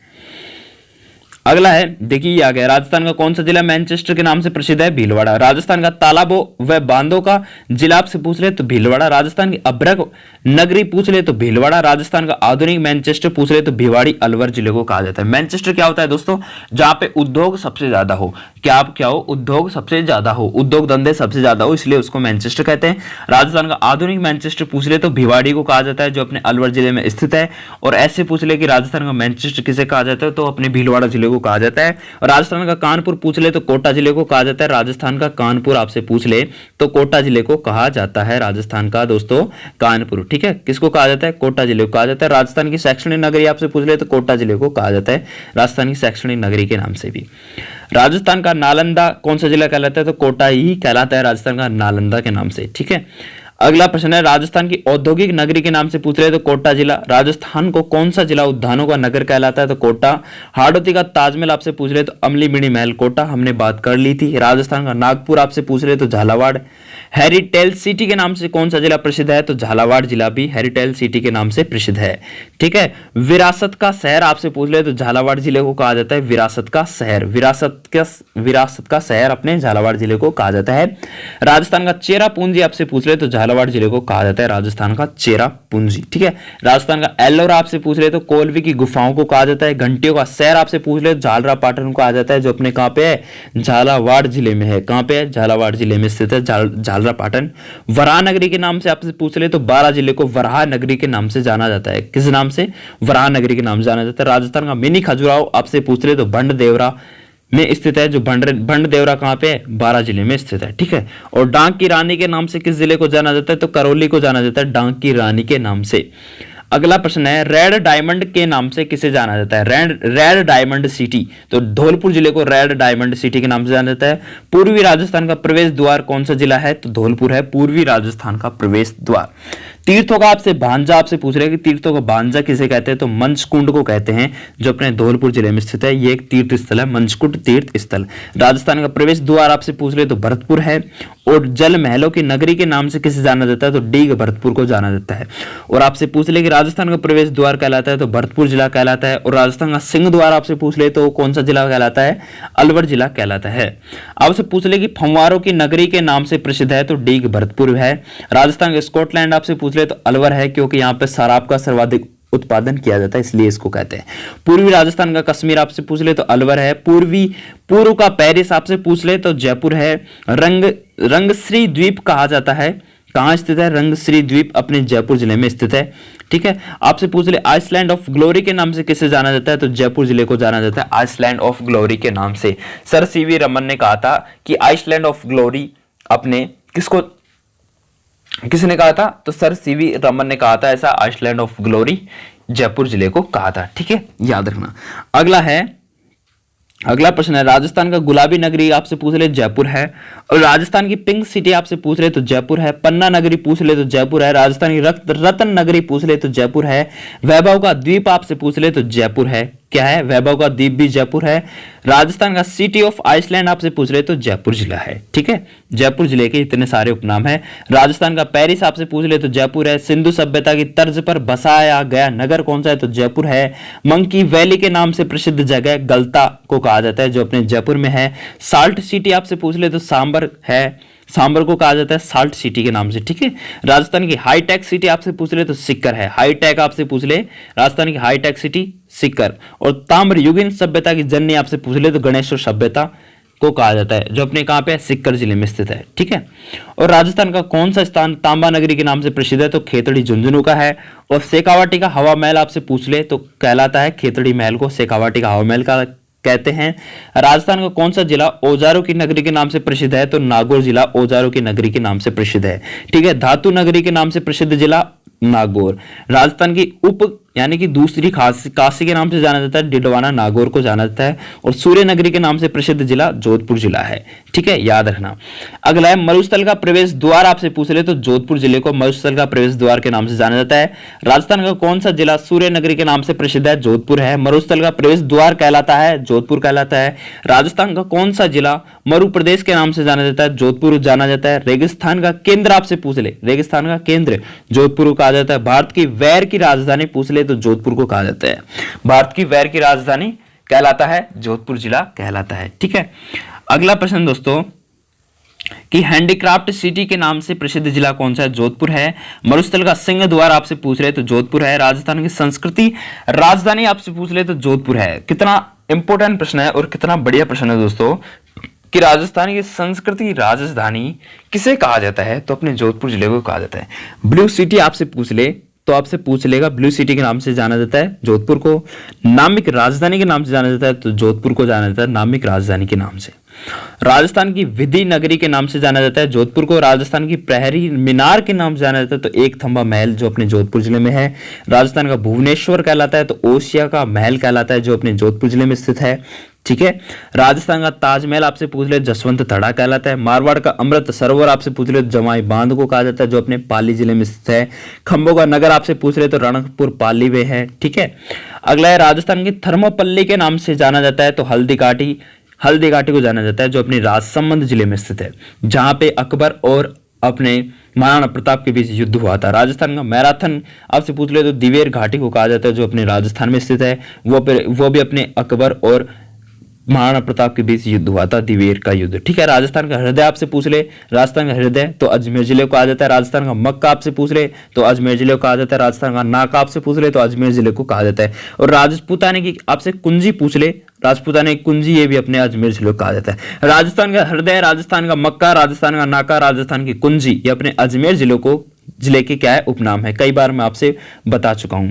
A: अगला है, देखिए आ गया, राजस्थान का कौन सा जिला मैनचेस्टर के नाम से प्रसिद्ध है? भीलवाड़ा। राजस्थान का तालाबों व बांधों का जिला आपसे पूछ ले तो भीलवाड़ा। राजस्थान की अभ्रक नगरी पूछ ले तो भीलवाड़ा। राजस्थान का आधुनिक मैनचेस्टर पूछ ले तो भिवाड़ी अलवर जिले को कहा जाता है। मैनचेस्टर क्या होता है दोस्तों? जहां पे उद्योग सबसे ज्यादा हो। क्या हो? उद्योग सबसे ज्यादा हो, उद्योग धंधे सबसे ज्यादा हो, इसलिए उसको मैनचेस्टर कहते हैं। राजस्थान का आधुनिक मैनचेस्टर पूछ ले तो भिवाड़ी को कहा जाता है, जो अपने अलवर जिले में स्थित है। और ऐसे पूछ ले कि राजस्थान का मैनचेस्टर किसे कहा जाता है, तो अपने भीलवाड़ा जिले को कहा जाता है। और राजस्थान का कानपुर पूछ ले तो कोटा जिले को कहा जाता है। राजस्थान का कानपुर आपसे पूछ ले तो कोटा जिले को कहा जाता है। राजस्थान का दोस्तों कानपुर। ठीक है, किसको कहा जाता है? कोटा जिले को कहा जाता है। राजस्थान की शैक्षणिक नगरी आपसे पूछ ले तो कोटा जिले को कहा जाता है, राजस्थान की शैक्षणिक नगरी के नाम से भी। राजस्थान का नालंदा कौन सा जिला कहलाता है? तो कोटा ही कहलाता है, राजस्थान का नालंदा के नाम से। ठीक है, अगला प्रश्न है, राजस्थान की औद्योगिक नगरी के नाम से पूछ रहे तो कोटा जिला। राजस्थान को कौन सा जिला उद्यानों का नगर कहलाता है? तो कोटा। हाड़ौती का ताजमहल आपसे पूछ रहे तो अमलीबिनी महल कोटा, हमने बात कर ली थी। राजस्थान का नागपुर आपसे पूछ रहे तो झालावाड़। हेरिटेज सिटी के नाम से कौन सा जिला प्रसिद्ध है? तो झालावाड़ जिला भी हेरिटेज सिटी के नाम से प्रसिद्ध है। ठीक है, विरासत का शहर आपसे पूछ रहे तो झालावाड़ जिले को कहा जाता है विरासत का शहर। विरासत का शहर अपने झालावाड़ जिले को कहा जाता है। राजस्थान का चेरा पूंजी आपसे पूछ रहे तो झालावाड़ जिले को कहा जाता है राजस्थान का चेरा पूंजी। ठीक है, राजस्थान का एल्लोरा आपसे पूछ रहे तो कोलवी की गुफाओं को कहा जाता है। घंटियों का शहर आपसे पूछ रहे तो झालरा पाटन को कहा जाता है, जो अपने कहां पे है? झालावाड़ जिले में है। कहां पे है? झालावाड़ जिले में स्थित है झालरा पाटन। वराह नगरी के नाम से आपसे पूछ ले तो बारां जिले को वराह नगरी के नाम से जाना जाता है। किस नाम से? वराह नगरी के नाम से जाना जाता है। राजस्थान का मिनी खजुराहो आपसे पूछ ले तो भंड देवरा में स्थित है, जो भंड देवरा कहां पे है? बारां जिले में स्थित है। ठीक है, और डांग की रानी के नाम से किस जिले को जाना जाता है? तो करौली को जाना जाता है डांग की रानी के नाम से। अगला प्रश्न है, रेड डायमंड के नाम से किसे जाना जाता है? रेड डायमंड सिटी, तो धौलपुर जिले को रेड डायमंड सिटी के नाम से जाना जाता है। पूर्वी राजस्थान का प्रवेश द्वार कौन सा जिला है? तो धौलपुर है पूर्वी राजस्थान का प्रवेश द्वार। तीर्थों का आपसे भांजा आपसे पूछ रहे हैं कि तीर्थों का भांजा किसे कहते हैं? तो मंचकुंड को कहते हैं, जो अपने धौलपुर जिले में स्थित है। ये एक तीर्थ स्थल है, मंचकुंड तीर्थ स्थल। राजस्थान का प्रवेश द्वार आपसे पूछ रहे तो भरतपुर है। और जल महलों की नगरी के नाम से किसे जाना जाता है? तो डीग भरतपुर को जाना जाता है। और आपसे पूछ ले कि राजस्थान का प्रवेश द्वार कहलाता है तो भरतपुर जिला कहलाता है। और राजस्थान का सिंह द्वार आपसे पूछ ले तो कौन सा जिला कहलाता है? अलवर जिला कहलाता है। आपसे पूछ ले कि फंवारों की नगरी के नाम से प्रसिद्ध है तो डीग भरतपुर है। राजस्थान का स्कॉटलैंड आपसे पूछ ले तो अलवर है, क्योंकि यहाँ पे शराब का सर्वाधिक उत्पादन किया जाता है, इसलिए इसको कहते हैं। पूर्वी राजस्थान का कश्मीर आपसे पूछ ले तो अलवर है। पूर्व का पेरिस आपसे पूछ ले तो जयपुर है। रंगश्री द्वीप कहा जाता है, कहां स्थित है? रंगश्री द्वीप अपने जयपुर जिले में स्थित है। ठीक है। आपसे पूछ ले आइसलैंड ऑफ ग्लोरी के नाम से किसे जाना जाता है? तो जयपुर जिले को जाना जाता है आइसलैंड ऑफ ग्लोरी के नाम से। सर सीवी रमन ने कहा था कि आइसलैंड ऑफ ग्लोरी अपने किसने कहा था? तो सर सीवी रमन ने कहा था ऐसा, आइसलैंड ऑफ ग्लोरी जयपुर जिले को कहा था। ठीक है, याद रखना। अगला प्रश्न है, राजस्थान का गुलाबी नगरी आपसे पूछ ले जयपुर है। और राजस्थान की पिंक सिटी आपसे पूछ ले तो जयपुर है। पन्ना नगरी पूछ ले तो जयपुर है। राजस्थान की रतन नगरी पूछ ले तो जयपुर है। वैभव का द्वीप आपसे पूछ ले तो जयपुर है। क्या है? वैभव का द्वीप भी जयपुर है। राजस्थान का सिटी ऑफ आइसलैंड आपसे पूछ रहे तो जयपुर जिला है। ठीक है, जयपुर जिले के इतने सारे उपनाम है। राजस्थान का पेरिस आपसे पूछ ले तो जयपुर है। सिंधु सभ्यता की तर्ज पर बसाया गया नगर कौन सा है? तो जयपुर है। मंकी वैली के नाम से प्रसिद्ध जगह गलता को कहा जाता है, जो अपने जयपुर में है। साल्ट सिटी आपसे पूछ ले तो सांबर है। सांबर को कहा जाता है साल्ट सिटी के नाम से। ठीक है। राजस्थान की हाईटेक सिटी आपसे पूछ ले तो सिक्कर है। हाईटेक आपसे पूछ ले, राजस्थान की हाईटेक सिटी सिक्कर। और ताम्रयुगीन सभ्यता की जननी आपसे पूछ ले तो गणेश्वर सभ्यता को कहा जाता है, जो अपने कहां पे है? सिक्कर जिले में स्थित है। ठीक है। और राजस्थान का कौन सा स्थान तांबा नगरी के नाम से प्रसिद्ध है? तो खेतड़ी झुंझुनू का है। और शेखावाटी का हवा महल आपसे पूछ ले तो कहलाता है खेतड़ी महल को शेखावाटी का हवा महल का कहते हैं। राजस्थान का कौन सा जिला औजारों की नगरी के नाम से प्रसिद्ध है? तो नागौर जिला औजारों की नगरी के नाम से प्रसिद्ध है। ठीक है। धातु नगरी के नाम से प्रसिद्ध जिला नागौर। राजस्थान की उप यानी कि दूसरी काशी के नाम से जाना जाता है डिडवाना, नागौर को जाना जाता है। और सूर्य नगरी के नाम से प्रसिद्ध जिला जोधपुर जिला है। ठीक है, याद रखना। अगला है मरुस्थल का प्रवेश द्वार आपसे पूछ ले तो जोधपुर जिले को मरुस्थल का प्रवेश द्वार के नाम से जाना जाता है। राजस्थान का कौन सा जिला सूर्य नगरी के नाम से प्रसिद्ध है? जोधपुर है। मरुस्थल का प्रवेश द्वार कहलाता है जोधपुर कहलाता है। राजस्थान का कौन सा जिला मरु प्रदेश के नाम से जाना जाता है? जोधपुर जाना जाता है। रेगिस्तान का केंद्र आपसे पूछ ले, रेगिस्तान का केंद्र जोधपुर को कहा जाता है। भारत की वैर की राजधानी पूछ ले तो जोधपुर को कहा जाता है। भारत की वैर की राजधानी कहलाता है जोधपुर जिला कहलाता है। ठीक है। अगला प्रश्न दोस्तों कि हैंडीक्राफ्ट सिटी के नाम से प्रसिद्ध जिला कौन सा है? जोधपुर है। मरुस्थल का सिंह द्वार आपसे पूछ रहे तो जोधपुर है। राजस्थान की संस्कृति राजधानी आपसे पूछ रहे तो जोधपुर है। कितना इंपॉर्टेंट प्रश्न है और कितना बढ़िया प्रश्न है दोस्तों कि राजस्थान की संस्कृति राजधानी किसे कहा जाता है? तो अपने जोधपुर जिले को कहा जाता है। ब्लू सिटी आपसे पूछ ले तो आपसे पूछ लेगा ब्लू सिटी के नाम से जाना जाता है जोधपुर को। नामिक राजधानी के नाम से जाना जाता है तो जोधपुर को जाना जाता है नामिक राजधानी के नाम से। राजस्थान की विधि नगरी के नाम से जाना जाता है जोधपुर को। राजस्थान की प्रहरी मीनार के नाम से जाना जाता है तो एक थंबा महल, जो अपने जोधपुर जिले में है। राजस्थान का भुवनेश्वर कहलाता है तो ओसिया का महल कहलाता है, जो अपने जोधपुर जिले में स्थित है। ठीक है। राजस्थान का ताजमहल आपसे पूछ ले जसवंत तड़ा कहलाता है। मारवाड़ का अमृत सरोवर आपसे पूछ ले जमाई बांध को कहा जाता है, जो अपने पाली जिले में स्थित है। खंभों का नगर आपसे पूछ ले तो रणकपुर पाली में है। ठीक है। अगला है राजस्थान की थर्मोपल्ली के नाम से जाना जाता है तो हल्दी घाटी को जाना जाता है, जो अपने राजसमंद जिले में स्थित है, जहां पे अकबर और अपने महाराणा प्रताप के बीच युद्ध हुआ था। राजस्थान का मैराथन आपसे पूछ ले तो दिवेर घाटी को कहा जाता है, जो अपने राजस्थान में स्थित है। वो भी अपने अकबर और महाराणा प्रताप के बीच युद्ध हुआ था, दिवेर का युद्ध। ठीक है। राजस्थान का हृदय आपसे पूछ ले, राजस्थान का हृदय तो अजमेर जिले को कहा जाता है। राजस्थान का मक्का आपसे पूछ ले तो अजमेर जिले को कहा जाता है। राजस्थान का नाका आपसे पूछ ले तो अजमेर जिले को कहा जाता है। और राजपूताने की आपसे कुंजी पूछ ले, राजपूताने की कुंजी, ये भी अपने अजमेर जिले को कहा जाता है। राजस्थान का हृदय, राजस्थान का मक्का, राजस्थान का नाका, राजस्थान की कुंजी, ये अपने अजमेर जिले को जिले के क्या है उपनाम है, कई बार मैं आपसे बता चुका हूं।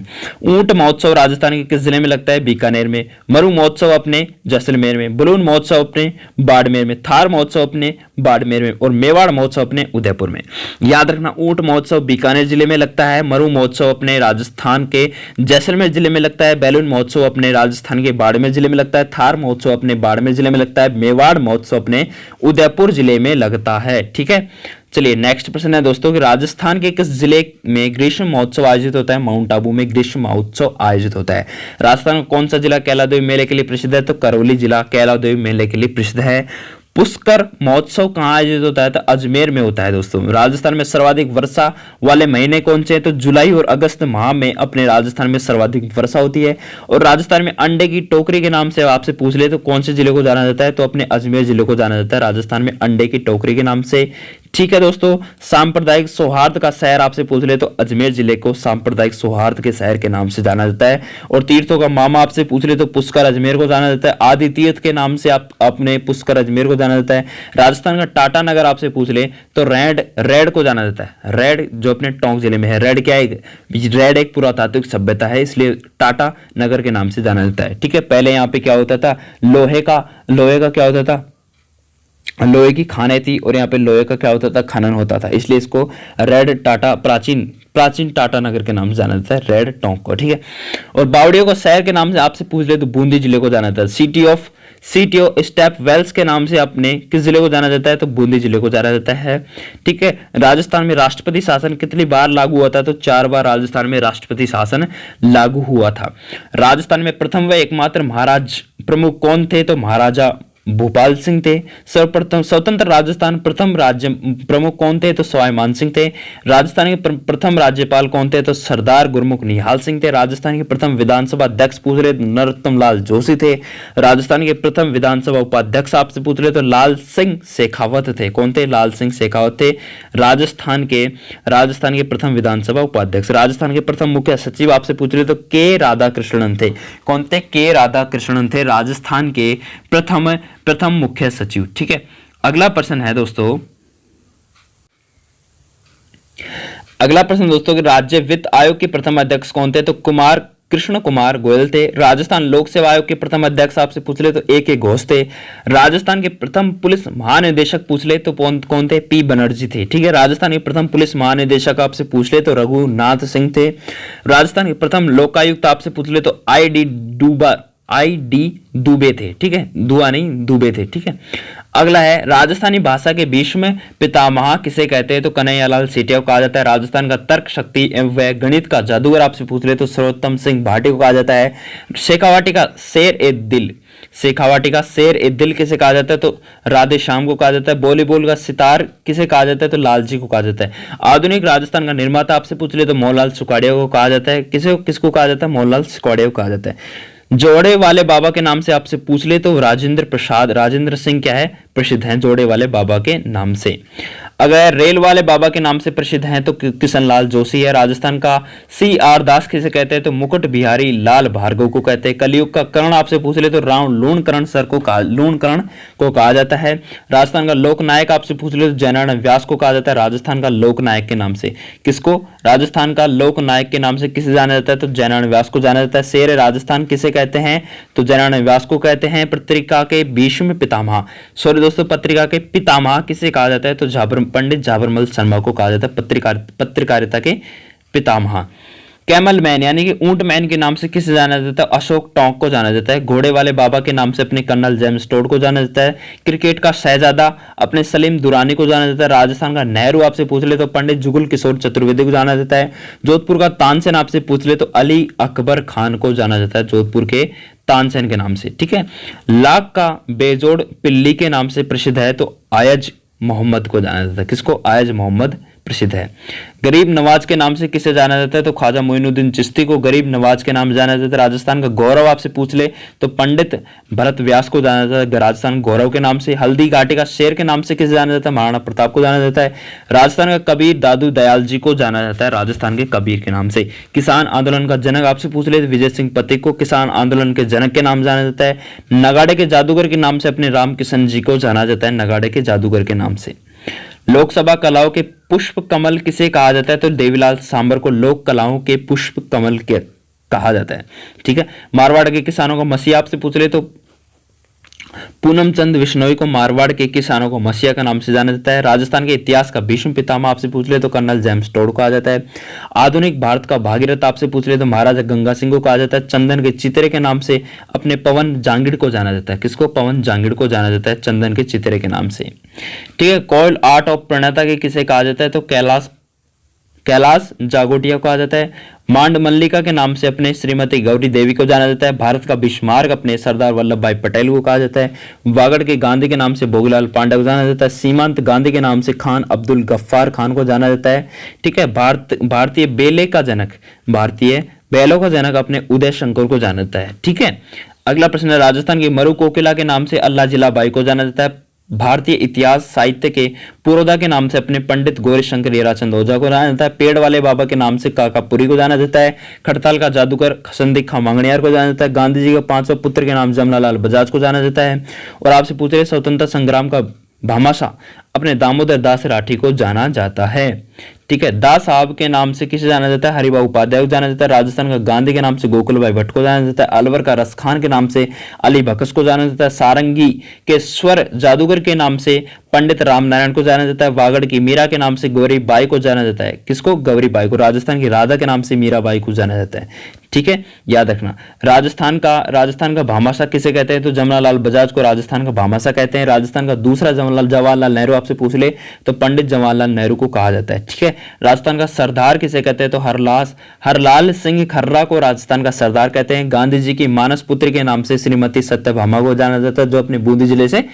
A: ऊंट महोत्सव राजस्थान के किस जिले में लगता है? बीकानेर में। मरु महोत्सव अपने जैसलमेर में। बलून महोत्सव अपने बाड़मेर में। थार महोत्सव अपने बाड़मेर में। और मेवाड़ महोत्सव अपने उदयपुर में। याद रखना, ऊंट महोत्सव बीकानेर जिले में लगता है। मरु महोत्सव अपने राजस्थान के जैसलमेर जिले में लगता है। बैलून महोत्सव अपने राजस्थान के बाड़मेर जिले में लगता है। थार महोत्सव अपने बाड़मेर जिले में लगता है। मेवाड़ महोत्सव अपने उदयपुर जिले में लगता है। ठीक है, चलिए नेक्स्ट प्रश्न है दोस्तों कि राजस्थान के किस जिले में ग्रीष्म महोत्सव आयोजित होता है? माउंट आबू में ग्रीष्म महोत्सव आयोजित होता है। राजस्थान का कौन सा जिला कैला देवी मेले के लिए प्रसिद्ध है? तो करौली जिला कैला देवी मेले के लिए प्रसिद्ध है। पुष्कर महोत्सव कहाँ आयोजित होता है? तो अजमेर में होता है दोस्तों। राजस्थान में सर्वाधिक वर्षा वाले महीने कौन से हैं? तो जुलाई और अगस्त माह में अपने राजस्थान में सर्वाधिक वर्षा होती है। और राजस्थान में अंडे की टोकरी के नाम से आपसे पूछ ले तो कौन से जिले को जाना जाता है? तो अपने अजमेर जिले को जाना जाता है राजस्थान में अंडे की टोकरी के नाम से। ठीक है दोस्तों, सांप्रदायिक सौहार्द का शहर आपसे पूछ ले तो अजमेर जिले को सांप्रदायिक सौहार्द के शहर के नाम से जाना जाता है। और तीर्थों का मामा आपसे पूछ ले तो पुष्कर अजमेर को जाना जाता है। आदि तीर्थ के नाम से आप अपने पुष्कर अजमेर को जाना जाता है। राजस्थान का टाटा नगर आपसे पूछ ले तो रेड को जाना जाता है। रेड जो अपने टोंक जिले में है। रेड क्या है? रेड एक पुरातात्विक सभ्यता है, इसलिए टाटा नगर के नाम से जाना जाता है। ठीक है, पहले यहाँ पे क्या होता था? लोहे का क्या होता था? लोहे की खानें थी और यहाँ पे लोहे का क्या होता था? खनन होता था, इसलिए इसको रेड टाटा प्राचीन टाटा नगर के नाम से जाना जाता है, रेड टोंक को। ठीक है, और बावड़ियों को शहर के नाम से आपसे पूछ ले तो बूंदी जिले को जाना जाता है। सिटी ऑफ स्टेप वेल्स के नाम से अपने किस जिले को जाना जाता है? तो बूंदी जिले को जाना जाता है। ठीक है, राजस्थान में राष्ट्रपति शासन कितनी बार लागू हुआ था? तो 4 बार राजस्थान में राष्ट्रपति शासन लागू हुआ था। राजस्थान में प्रथम व एकमात्र महाराज प्रमुख कौन थे? तो महाराजा भूपाल सिंह थे। सर्वप्रथम स्वतंत्र राजस्थान प्रथम राज्य प्रमुख कौन थे? तो सवाई मान सिंह थे। राजस्थान के प्रथम राज्यपाल कौन थे? तो सरदार गुरमुख निहाल सिंह थे। राजस्थान के प्रथम विधानसभा अध्यक्ष पूछ रहे तो नरोत्तम लाल जोशी थे। राजस्थान के प्रथम विधानसभा उपाध्यक्ष आपसे पूछ रहे तो लाल सिंह शेखावत थे। कौन थे? लाल सिंह शेखावत थे राजस्थान के प्रथम विधानसभा उपाध्यक्ष। राजस्थान के प्रथम मुख्य सचिव आपसे पूछ रहे तो के राधाकृष्णन थे। कौन थे? के राधाकृष्णन थे राजस्थान के प्रथम मुख्य सचिव। ठीक है, अगला प्रश्न है दोस्तों, कि राज्य वित्त आयोग के प्रथम अध्यक्ष कौन थे? तो कृष्ण कुमार गोयल थे। राजस्थान लोक सेवा आयोग के प्रथम अध्यक्ष आपसे पूछ ले तो A.K. घोष थे। राजस्थान के प्रथम पुलिस महानिदेशक पूछ ले तो कौन थे? P. बनर्जी थे। ठीक है, राजस्थान के प्रथम पुलिस महानिदेशक आपसे पूछ ले तो रघुनाथ सिंह थे। राजस्थान के प्रथम लोकायुक्त आपसे पूछ ले तो I.D. दुबे थे। ठीक है, दुआ नहीं, दुबे थे। ठीक है, अगला है राजस्थानी भाषा के भीष्म पितामह किसे कहते हैं? तो कन्हैयालाल सेठिया को कहा जाता है। राजस्थान का तर्क शक्ति एवं गणित का जादूगर आपसे पूछ ले तो सर्वोत्तम सिंह भाटी को कहा जाता है। शेखावाटी का शेर ए दिल किसे कहा जाता है? तो राधे श्याम को कहा जाता है। वॉलीबॉल का सितार किसे कहा जाता है? तो लालजी को कहा जाता है। आधुनिक राजस्थान का निर्माता आपसे पूछ ले तो मोहनलाल सुखाड़िया को कहा जाता है। किसको कहा जाता है? मोहनलाल सुखाड़िया को कहा जाता है। जोड़े वाले बाबा के नाम से आपसे पूछ ले तो राजेंद्र सिंह क्या है? प्रसिद्ध हैं जोड़े वाले बाबा के नाम से। अगर रेल वाले बाबा के नाम से प्रसिद्ध हैं तो किशन लाल जोशी है। राजस्थान का C.R. दास किसे कहते हैं? तो मुकुट बिहारी लाल भार्गव को कहते हैं। कलयुग का कर्ण आपसे पूछ ले तो लूणकरण को कहा जाता है। राजस्थान का लोकनायक आपसे पूछ ले तो जयनारायण व्यास को कहा जाता है राजस्थान का लोकनायक के नाम से। किसको? राजस्थान का लोकनायक के नाम से किसे जाना जाता है? तो जयनारायण व्यास को जाना जाता है। शेर राजस्थान किसे कहते हैं? तो जयनारायण व्यास को कहते हैं। पत्रिका के भीष्म पितामह, सॉरी दोस्तों, पत्रिका के पितामह किसे कहा जाता है? तो पंडित झाबरमल शर्मा को कहा जाता है पत्रकारिता के पितामह। कैमल मैन यानी कि ऊंट मैन के नाम से किसे जाना जाता है? अशोक टोंक को जाना जाता है। घोड़े वाले बाबा के नाम से अपने कर्नल जेम्स टोड को जाना जाता है। क्रिकेट का शहजादा अपने सलीम दुरानी को जाना जाता है। राजस्थान का नेहरू आपसे पूछ ले तो पंडित जुगल किशोर चतुर्वेदी को जाना जाता है। जोधपुर का तानसेन आपसे पूछ ले तो अली अकबर खान को जाना जाता है जोधपुर के तानसेन के नाम से। ठीक है, लाख का बेजोड़ पिल्ली के नाम से प्रसिद्ध है तो आयज मोहम्मद को जाना जाता है। किसको? आयज मोहम्मद प्रसिद्ध है। गरीब नवाज के नाम से किसे जाना जाता है? तो ख्वाजा मोइनुद्दीन चिश्ती को गरीब नवाज के नाम से जाना जाता है। राजस्थान का गौरव आपसे पूछ ले तो पंडित भरत व्यास को जाना जाता है राजस्थान गौरव के नाम से। हल्दी घाटी का शेर के नाम से किसे जाना जाता है? महाराणा प्रताप को जाना जाता है। राजस्थान का कबीर दादू दयाल जी को जाना जाता है राजस्थान के कबीर के नाम से। किसान आंदोलन का जनक आपसे पूछ ले तो विजय सिंह पथिक को किसान आंदोलन के जनक के नाम जाना जाता है। नगाड़े के जादूगर के नाम से अपने राम किशन जी को जाना जाता है नगाड़े के जादूगर के नाम से। लोकसभा कलाओं के पुष्प कमल किसे कहा जाता है? तो देवीलाल सांबर को लोक कलाओं के पुष्प कमल के कहा जाता है। ठीक है, मारवाड़ के किसानों को मसीहा आपसे पूछ ले तो पूनम चंद बिश्नोई को मारवाड़ के किसानों को मसीहा का नाम से जाना जाता है। राजस्थान के इतिहास का भीष्म पितामह आपसे पूछ ले तो कर्नल जेम्स टोड को कहा जाता है। आधुनिक भारत का भागीरथ आपसे पूछ ले तो महाराजा गंगा सिंह को कहा जाता है। चंदन के चितरे के नाम से अपने पवन जांगिड़ को जाना जाता है। किसको? पवन जांगिड़ को जाना जाता है चंदन के चितरे के नाम से। ठीक है, कॉयल आर्ट ऑफ प्रणेता के किसे कहा जाता है? तो कैलाश जागोटिया को कहा जाता है। मांड मल्लिका के नाम से अपने श्रीमती गौरी देवी को जाना जाता है। भारत का बिस्मार्क अपने सरदार वल्लभ भाई पटेल को कहा जाता है। वागड़ के गांधी के नाम से भोगीलाल पांडे को जाना जाता है। सीमांत गांधी के नाम से खान अब्दुल गफ्फार खान को जाना जाता है। ठीक है, भारतीय बैलों का जनक अपने उदय शंकर को जाना जाता है। ठीक है, अगला प्रश्न है, राजस्थान की मरु कोकिला के नाम से अल्लाह जिला बाई को जाना जाता है। भारतीय इतिहास साहित्य के पुरोधा के नाम से अपने पंडित गौरी शंकर हीराचंद ओझा को जाना जाता है। पेड़ वाले बाबा के नाम से काकापुरी को जाना जाता है। खड़ताल का जादूगर संदीप मांगणियार को जाना जाता है। गांधी जी के 500 पुत्र के नाम जमनालाल बजाज को जाना जाता है। और आपसे पूछ रहे स्वतंत्रता संग्राम का भामाशाह अपने दामोदर दास राठी को जाना जाता है। ठीक है, दास साहब के नाम से किसे जाना जाता है? हरिभाऊ उपाध्याय को जाना जाता है। राजस्थान का गांधी के नाम से गोकुल भाई भट्ट को जाना जाता है। अलवर का रसखान के नाम से अली बख्श को जाना जाता है। सारंगी के स्वर जादूगर के नाम से पंडित रामनारायण को जाना जाता है। वागड़ की मीरा के नाम से गौरी बाई को जाना जाता है। किसको? गौरी बाई को। राजस्थान की राधा के नाम से मीरा बाई को जाना जाता है। ठीक है, याद रखना। राजस्थान का भामाशाह किसे कहते हैं? तो जमनालाल बजाज को राजस्थान का भामाशाह कहते हैं। राजस्थान का दूसरा जवाहरलाल नेहरू आपसे पूछ ले तो पंडित जवाहरलाल नेहरू को कहा जाता है। ठीक है, राजस्थान का सरदार किसे कहते हैं? तो हरलाल सिंह खर्रा को राजस्थान का सरदार कहते हैं। गांधी जी की मानस पुत्री के नाम से श्रीमती सत्यभामा को जाना जाता है, जो अपने बूंदी जिले से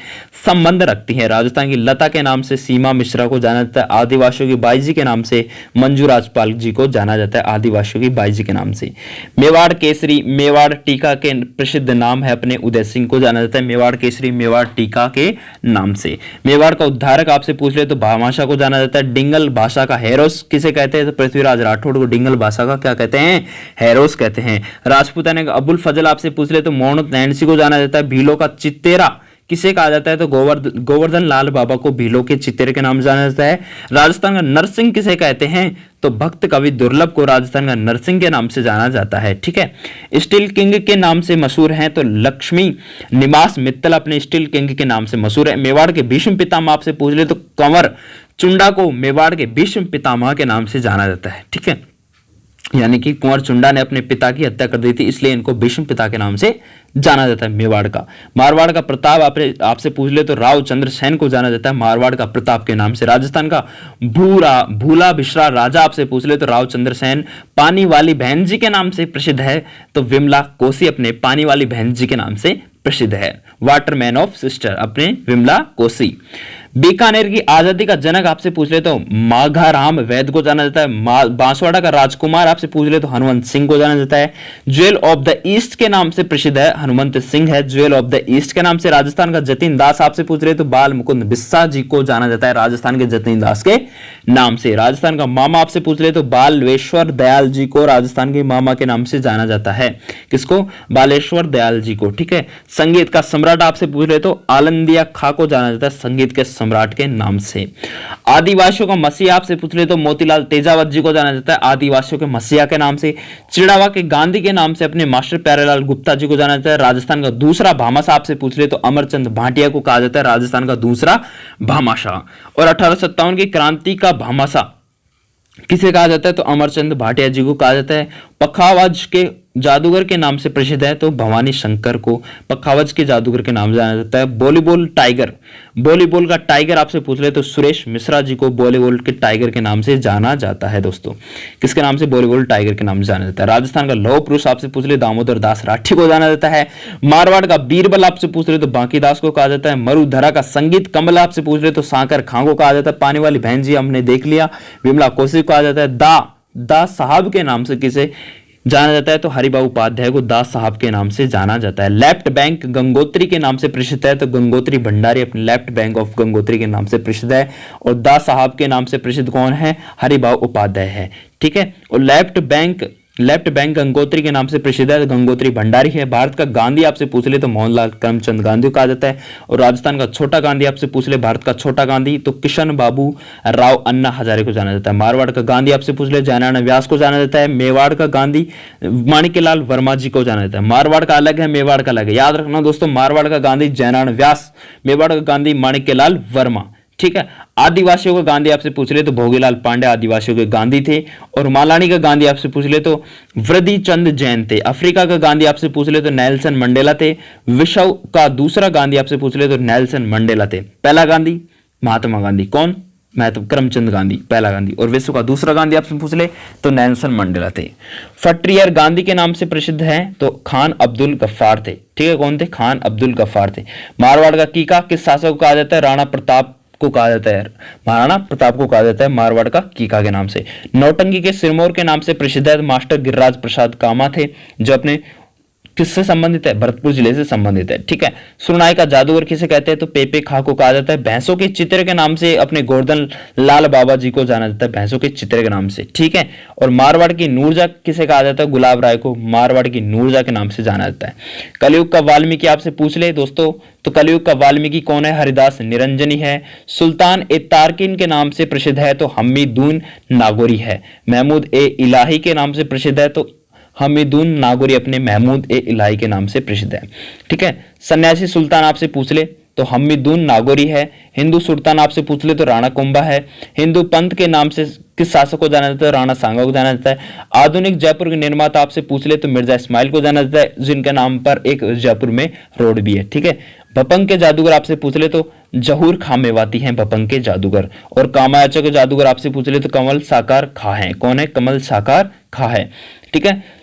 A: संबंध रखती है। राजस्थान की लता के नाम से सीमा मिश्रा को जाना जाता है। आदिवासियों की बाई जी के नाम से मंजू राजपाल जी को जाना जाता है। आदिवासियों की बाई जी के नाम से। मेवाड़ केसरी मेवाड़ टीका के प्रसिद्ध नाम है अपने उदय सिंह को जाना जाता है। मेवाड़ केसरी मेवाड़ टीका के नाम से। मेवाड़ का उद्धारक आपसे पूछ ले तो भामाशाह को जाना जाता है। डिंगल भाषा का हेरोस किसे कहते हैं? तो पृथ्वीराज राठौड़ को डिंगल भाषा का क्या कहते हैं? हेरोस कहते हैं। राजपूताना का अबुल फजल आपसे पूछ ले तो मोहम्मद नैन्सी को जाना जाता है। भीलों का चित्तेरा किसे कहा जाता है? तो गोवर्धन लाल बाबा को भीलों के चित्तेरे के नाम जाना जाता है। राजस्थान का नरसिंह किसे कहते हैं? तो भक्त कवि दुर्लभ को राजस्थान का नरसिंह के नाम से जाना जाता है। ठीक है, स्टील किंग के नाम से मशहूर हैं तो लक्ष्मी निवास मित्तल अपने स्टील किंग के नाम से मशहूर है। मेवाड़ के भीष्म पितामह आपसे पूछ ले तो कंवर चुंडा को मेवाड़ के भीष्म पितामह के नाम से जाना जाता है। ठीक है, यानी कि कुंवर चुंडा ने अपने पिता की हत्या कर दी थी, इसलिए इनको भीष्म पिता के नाम से जाना जाता है। मेवाड़ का मारवाड़ का प्रताप आपसे पूछ ले तो राव चंद्र सेन को जाना जाता है मारवाड़ का प्रताप के नाम से। राजस्थान का भूला बिश्रा राजा आपसे पूछ ले तो राव चंद्र सेन पानी वाली बहन जी के नाम से प्रसिद्ध है। तो विमला कोसी अपने पानी वाली बहन जी के नाम से प्रसिद्ध है। वाटरमैन ऑफ सिस्टर अपने विमला कोसी। बीकानेर की आजादी का जनक आपसे पूछ ले तो माघाराम वैद को जाना जाता है। बांसवाड़ा का राजकुमार आपसे पूछ ले तो हनुमंत सिंह को जाना जाता है। ज्वेल ऑफ द ईस्ट के नाम से प्रसिद्ध है हनुमंत सिंह है ज्वेल ऑफ द ईस्ट के नाम से। राजस्थान का जतीन दास आपसे पूछ रहे तो बाल मुकुंद बिस्सा जी को जाना जाता है राजस्थान के जतीन दास के नाम से। राजस्थान का मामा आपसे पूछ रहे तो बालेश्वर दयाल जी को राजस्थान के मामा के नाम से जाना जाता है। किसको? बालेश्वर दयाल जी को। ठीक है, संगीत का सम्राट आपसे पूछ रहे तो आलंदिया खा को जाना जाता है संगीत के सम्राट के नाम से। आदिवासियों का मसीहा आपसे पूछ रहे तो मोतीलाल तेजावत जी को जाना जाता है आदिवासियों के मसीहा के नाम से। चिड़ावा के गांधी के नाम से अपने मास्टर प्यारेलाल गुप्ता जी को जाना जाता है। राजस्थान का दूसरा भामाशाह आपसे पूछ रहे तो अमरचंद भाटिया को कहा जाता है राजस्थान का दूसरा भामाशाह। और 1857 की क्रांति का भामाशाह किसे कहा जाता है? तो अमरचंद भाटिया जी को कहा जाता है। पखावज के जादूगर के नाम से प्रसिद्ध है तो भवानी शंकर को पखावज के जादूगर के नाम जाना जाता है। वॉलीबॉल का टाइगर आपसे पूछ रहे तो सुरेश मिश्रा जी को वॉलीबॉल के टाइगर के नाम से जाना जाता है। दोस्तों, किसके नाम से? वॉलीबॉल टाइगर के नाम से जाना जाता है। राजस्थान का लौह पुरुष आपसे पूछ रहे दामोदर दास राठी को जाना जाता है। मारवाड़ का बीरबल आपसे पूछ रहे तो बांकीदास को कहा जाता है। मरुधरा का संगीत कमल आपसे पूछ रहे तो साकर खां को कहा जाता है। पानी वाली बहन जी हमने देख लिया। विमला कोसी को कहा जाता है। दा साहब के नाम से किसे जाना जाता है? तो हरिभाऊ उपाध्याय को दास साहब के नाम से जाना जाता है। लेफ्ट बैंक गंगोत्री के नाम से प्रसिद्ध है तो गंगोत्री भंडारी अपने लेफ्ट बैंक ऑफ गंगोत्री के नाम से प्रसिद्ध है। और दास साहब के नाम से प्रसिद्ध कौन है? हरिभाऊ उपाध्याय है। ठीक है, और left bank left bank Gangotri के नाम से प्रसिद्ध है, गंगोत्री भंडारी है। भारत का गांधी आपसे पूछ ले तो मोहनलाल करमचंद गांधी को कहा जाता है। और राजस्थान का छोटा गांधी आपसे पूछ ले, भारत का छोटा गांधी तो किशन बाबू राव अन्ना हजारे को जाना जाता है। मारवाड़ का गांधी आपसे पूछ ले, जयनारायण व्यास को जाना जाता है। मेवाड़ का गांधी माणिक्यलाल वर्मा जी को जाना जाता है। मारवाड़ का अलग है, मेवाड़ का अलग है, याद रखना दोस्तों। मारवाड़ का गांधी जयनारायण व्यास, मेवाड़ का गांधी माणिक्यलाल वर्मा, ठीक है। आदिवासियों का गांधी आपसे पूछ ले तो भोगीलाल पांडे आदिवासियों के गांधी थे। और मालानी का गांधी आपसे पूछ ले तो वृद्धि चंद जैन थे। अफ्रीका का गांधी आपसे पूछ ले तो नेल्सन मंडेला थे। विश्व का दूसरा गांधी आपसे पूछ ले तो नेल्सन मंडेला थे। पहला गांधी महात्मा गांधी, कौन? करमचंद गांधी, पहला गांधी। और विश्व का दूसरा गांधी आपसे पूछ ले तो नेल्सन मंडेला थे। फट्रियर गांधी के नाम से प्रसिद्ध है तो खान अब्दुल गफ्फार थे, ठीक है। कौन थे? खान अब्दुल गफ्फार थे। मारवाड़ का कीका किस शासक को कहा जाता है? राणा प्रताप को कहा जाता है, महाराणा प्रताप को कहा जाता है मारवाड़ का कीका के नाम से। नौटंकी के सिरमौर के नाम से प्रसिद्ध है मास्टर गिरिराज प्रसाद कामा थे, जो अपने किससे संबंधित है? भरतपुर जिले से संबंधित है, ठीक है। सुरनाई का जादूगर किसे कहते हैं? तो पेपे खा को कहा जाता है। भैंसों के चित्र के नाम से अपने गोवर्धन लाल बाबा जी को जाना जाता है, भैंसों के चित्र के नाम से, ठीक है। और मारवाड़ की नूरजा किसे कहा जाता है? गुलाब राय को मारवाड़ की नूरजा के नाम से जाना जाता है। कलयुग का वाल्मीकि आपसे पूछ ले दोस्तों तो कलयुग का वाल्मीकि कौन है? हरिदास निरंजनी है। सुल्तान ए तारकिन के नाम से प्रसिद्ध है तो हमीदुन नागौरी है। महमूद ए इलाही के नाम से प्रसिद्ध है तो हमीदुन नागौरी अपने महमूद ए इलाही के नाम से प्रसिद्ध है, ठीक है। सन्यासी सुल्तान आपसे पूछ ले तो हमीदुन नागौरी है। हिंदू सुल्तान आपसे पूछ ले तो राणा कुंभा है। हिंदू पंथ के नाम से किस शासक को जाना जाता है? राणा सांगा को जाना जाता है। आधुनिक जयपुर के निर्माता आपसे पूछ ले तो मिर्जा इस्माइल को जाना जाता है, जिनके नाम पर एक जयपुर में रोड भी है, ठीक है। भपंग के जादूगर आपसे पूछ ले तो जहूर खां मेवाती हैं भपंग के जादूगर। और कामायाचा के जादूगर आपसे पूछ ले तो कमल साकार खा है। कौन है? कमल साकार खा है, ठीक है।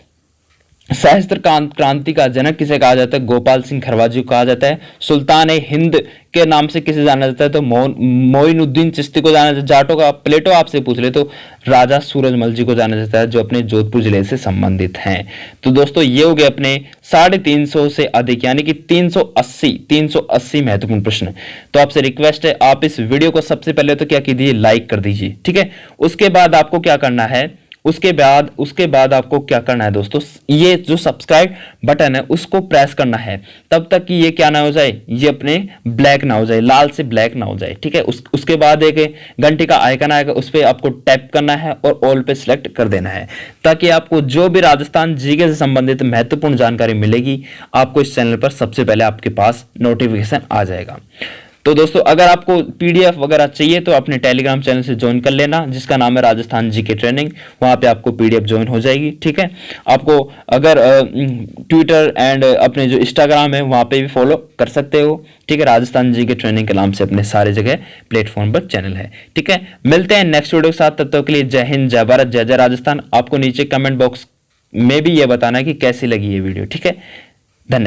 A: सहस्त्र क्रांति का जनक किसे कहा जाता है? गोपाल सिंह खरवाजी को कहा जाता है। सुल्तान ए हिंद के नाम से किसे जाना जाता है? तो मोइनुद्दीन चिश्ती को जाना जाता है। जाटों का प्लेटो आपसे पूछ ले तो राजा सूरजमल जी को जाना जाता है, जो अपने जोधपुर जिले से संबंधित हैं। तो दोस्तों ये हो गए अपने 350 से अधिक यानी कि 380 महत्वपूर्ण प्रश्न। तो आपसे रिक्वेस्ट है आप इस वीडियो को सबसे पहले तो क्या कीजिए? लाइक कर दीजिए, ठीक है। उसके बाद आपको क्या करना है? उसके बाद आपको क्या करना है दोस्तों? ये जो सब्सक्राइब बटन है उसको प्रेस करना है तब तक कि ये क्या ना हो जाए, ये अपने ब्लैक ना हो जाए, लाल से ब्लैक ना हो जाए, ठीक है। उसके बाद एक घंटे का आइकन आएगा, उस पर आपको टैप करना है और ऑल पे सिलेक्ट कर देना है, ताकि आपको जो भी राजस्थान जीके से संबंधित महत्वपूर्ण जानकारी मिलेगी आपको इस चैनल पर सबसे पहले आपके पास नोटिफिकेशन आ जाएगा। तो दोस्तों अगर आपको पीडीएफ वगैरह चाहिए तो अपने टेलीग्राम चैनल से ज्वाइन कर लेना, जिसका नाम है राजस्थान जीके ट्रेनिंग। वहां पे आपको पीडीएफ ज्वाइन हो जाएगी, ठीक है। आपको अगर ट्विटर एंड अपने जो इंस्टाग्राम है वहां पे भी फॉलो कर सकते हो, ठीक है। राजस्थान जीके ट्रेनिंग के नाम से अपने सारे जगह प्लेटफॉर्म पर चैनल है, ठीक है। मिलते हैं नेक्स्ट वीडियो के साथ, तब तक के लिए जय हिंद, जय भारत, जय जय राजस्थान। आपको नीचे कमेंट बॉक्स में भी ये बताना है कि कैसी लगी ये वीडियो, ठीक है। धन्यवाद।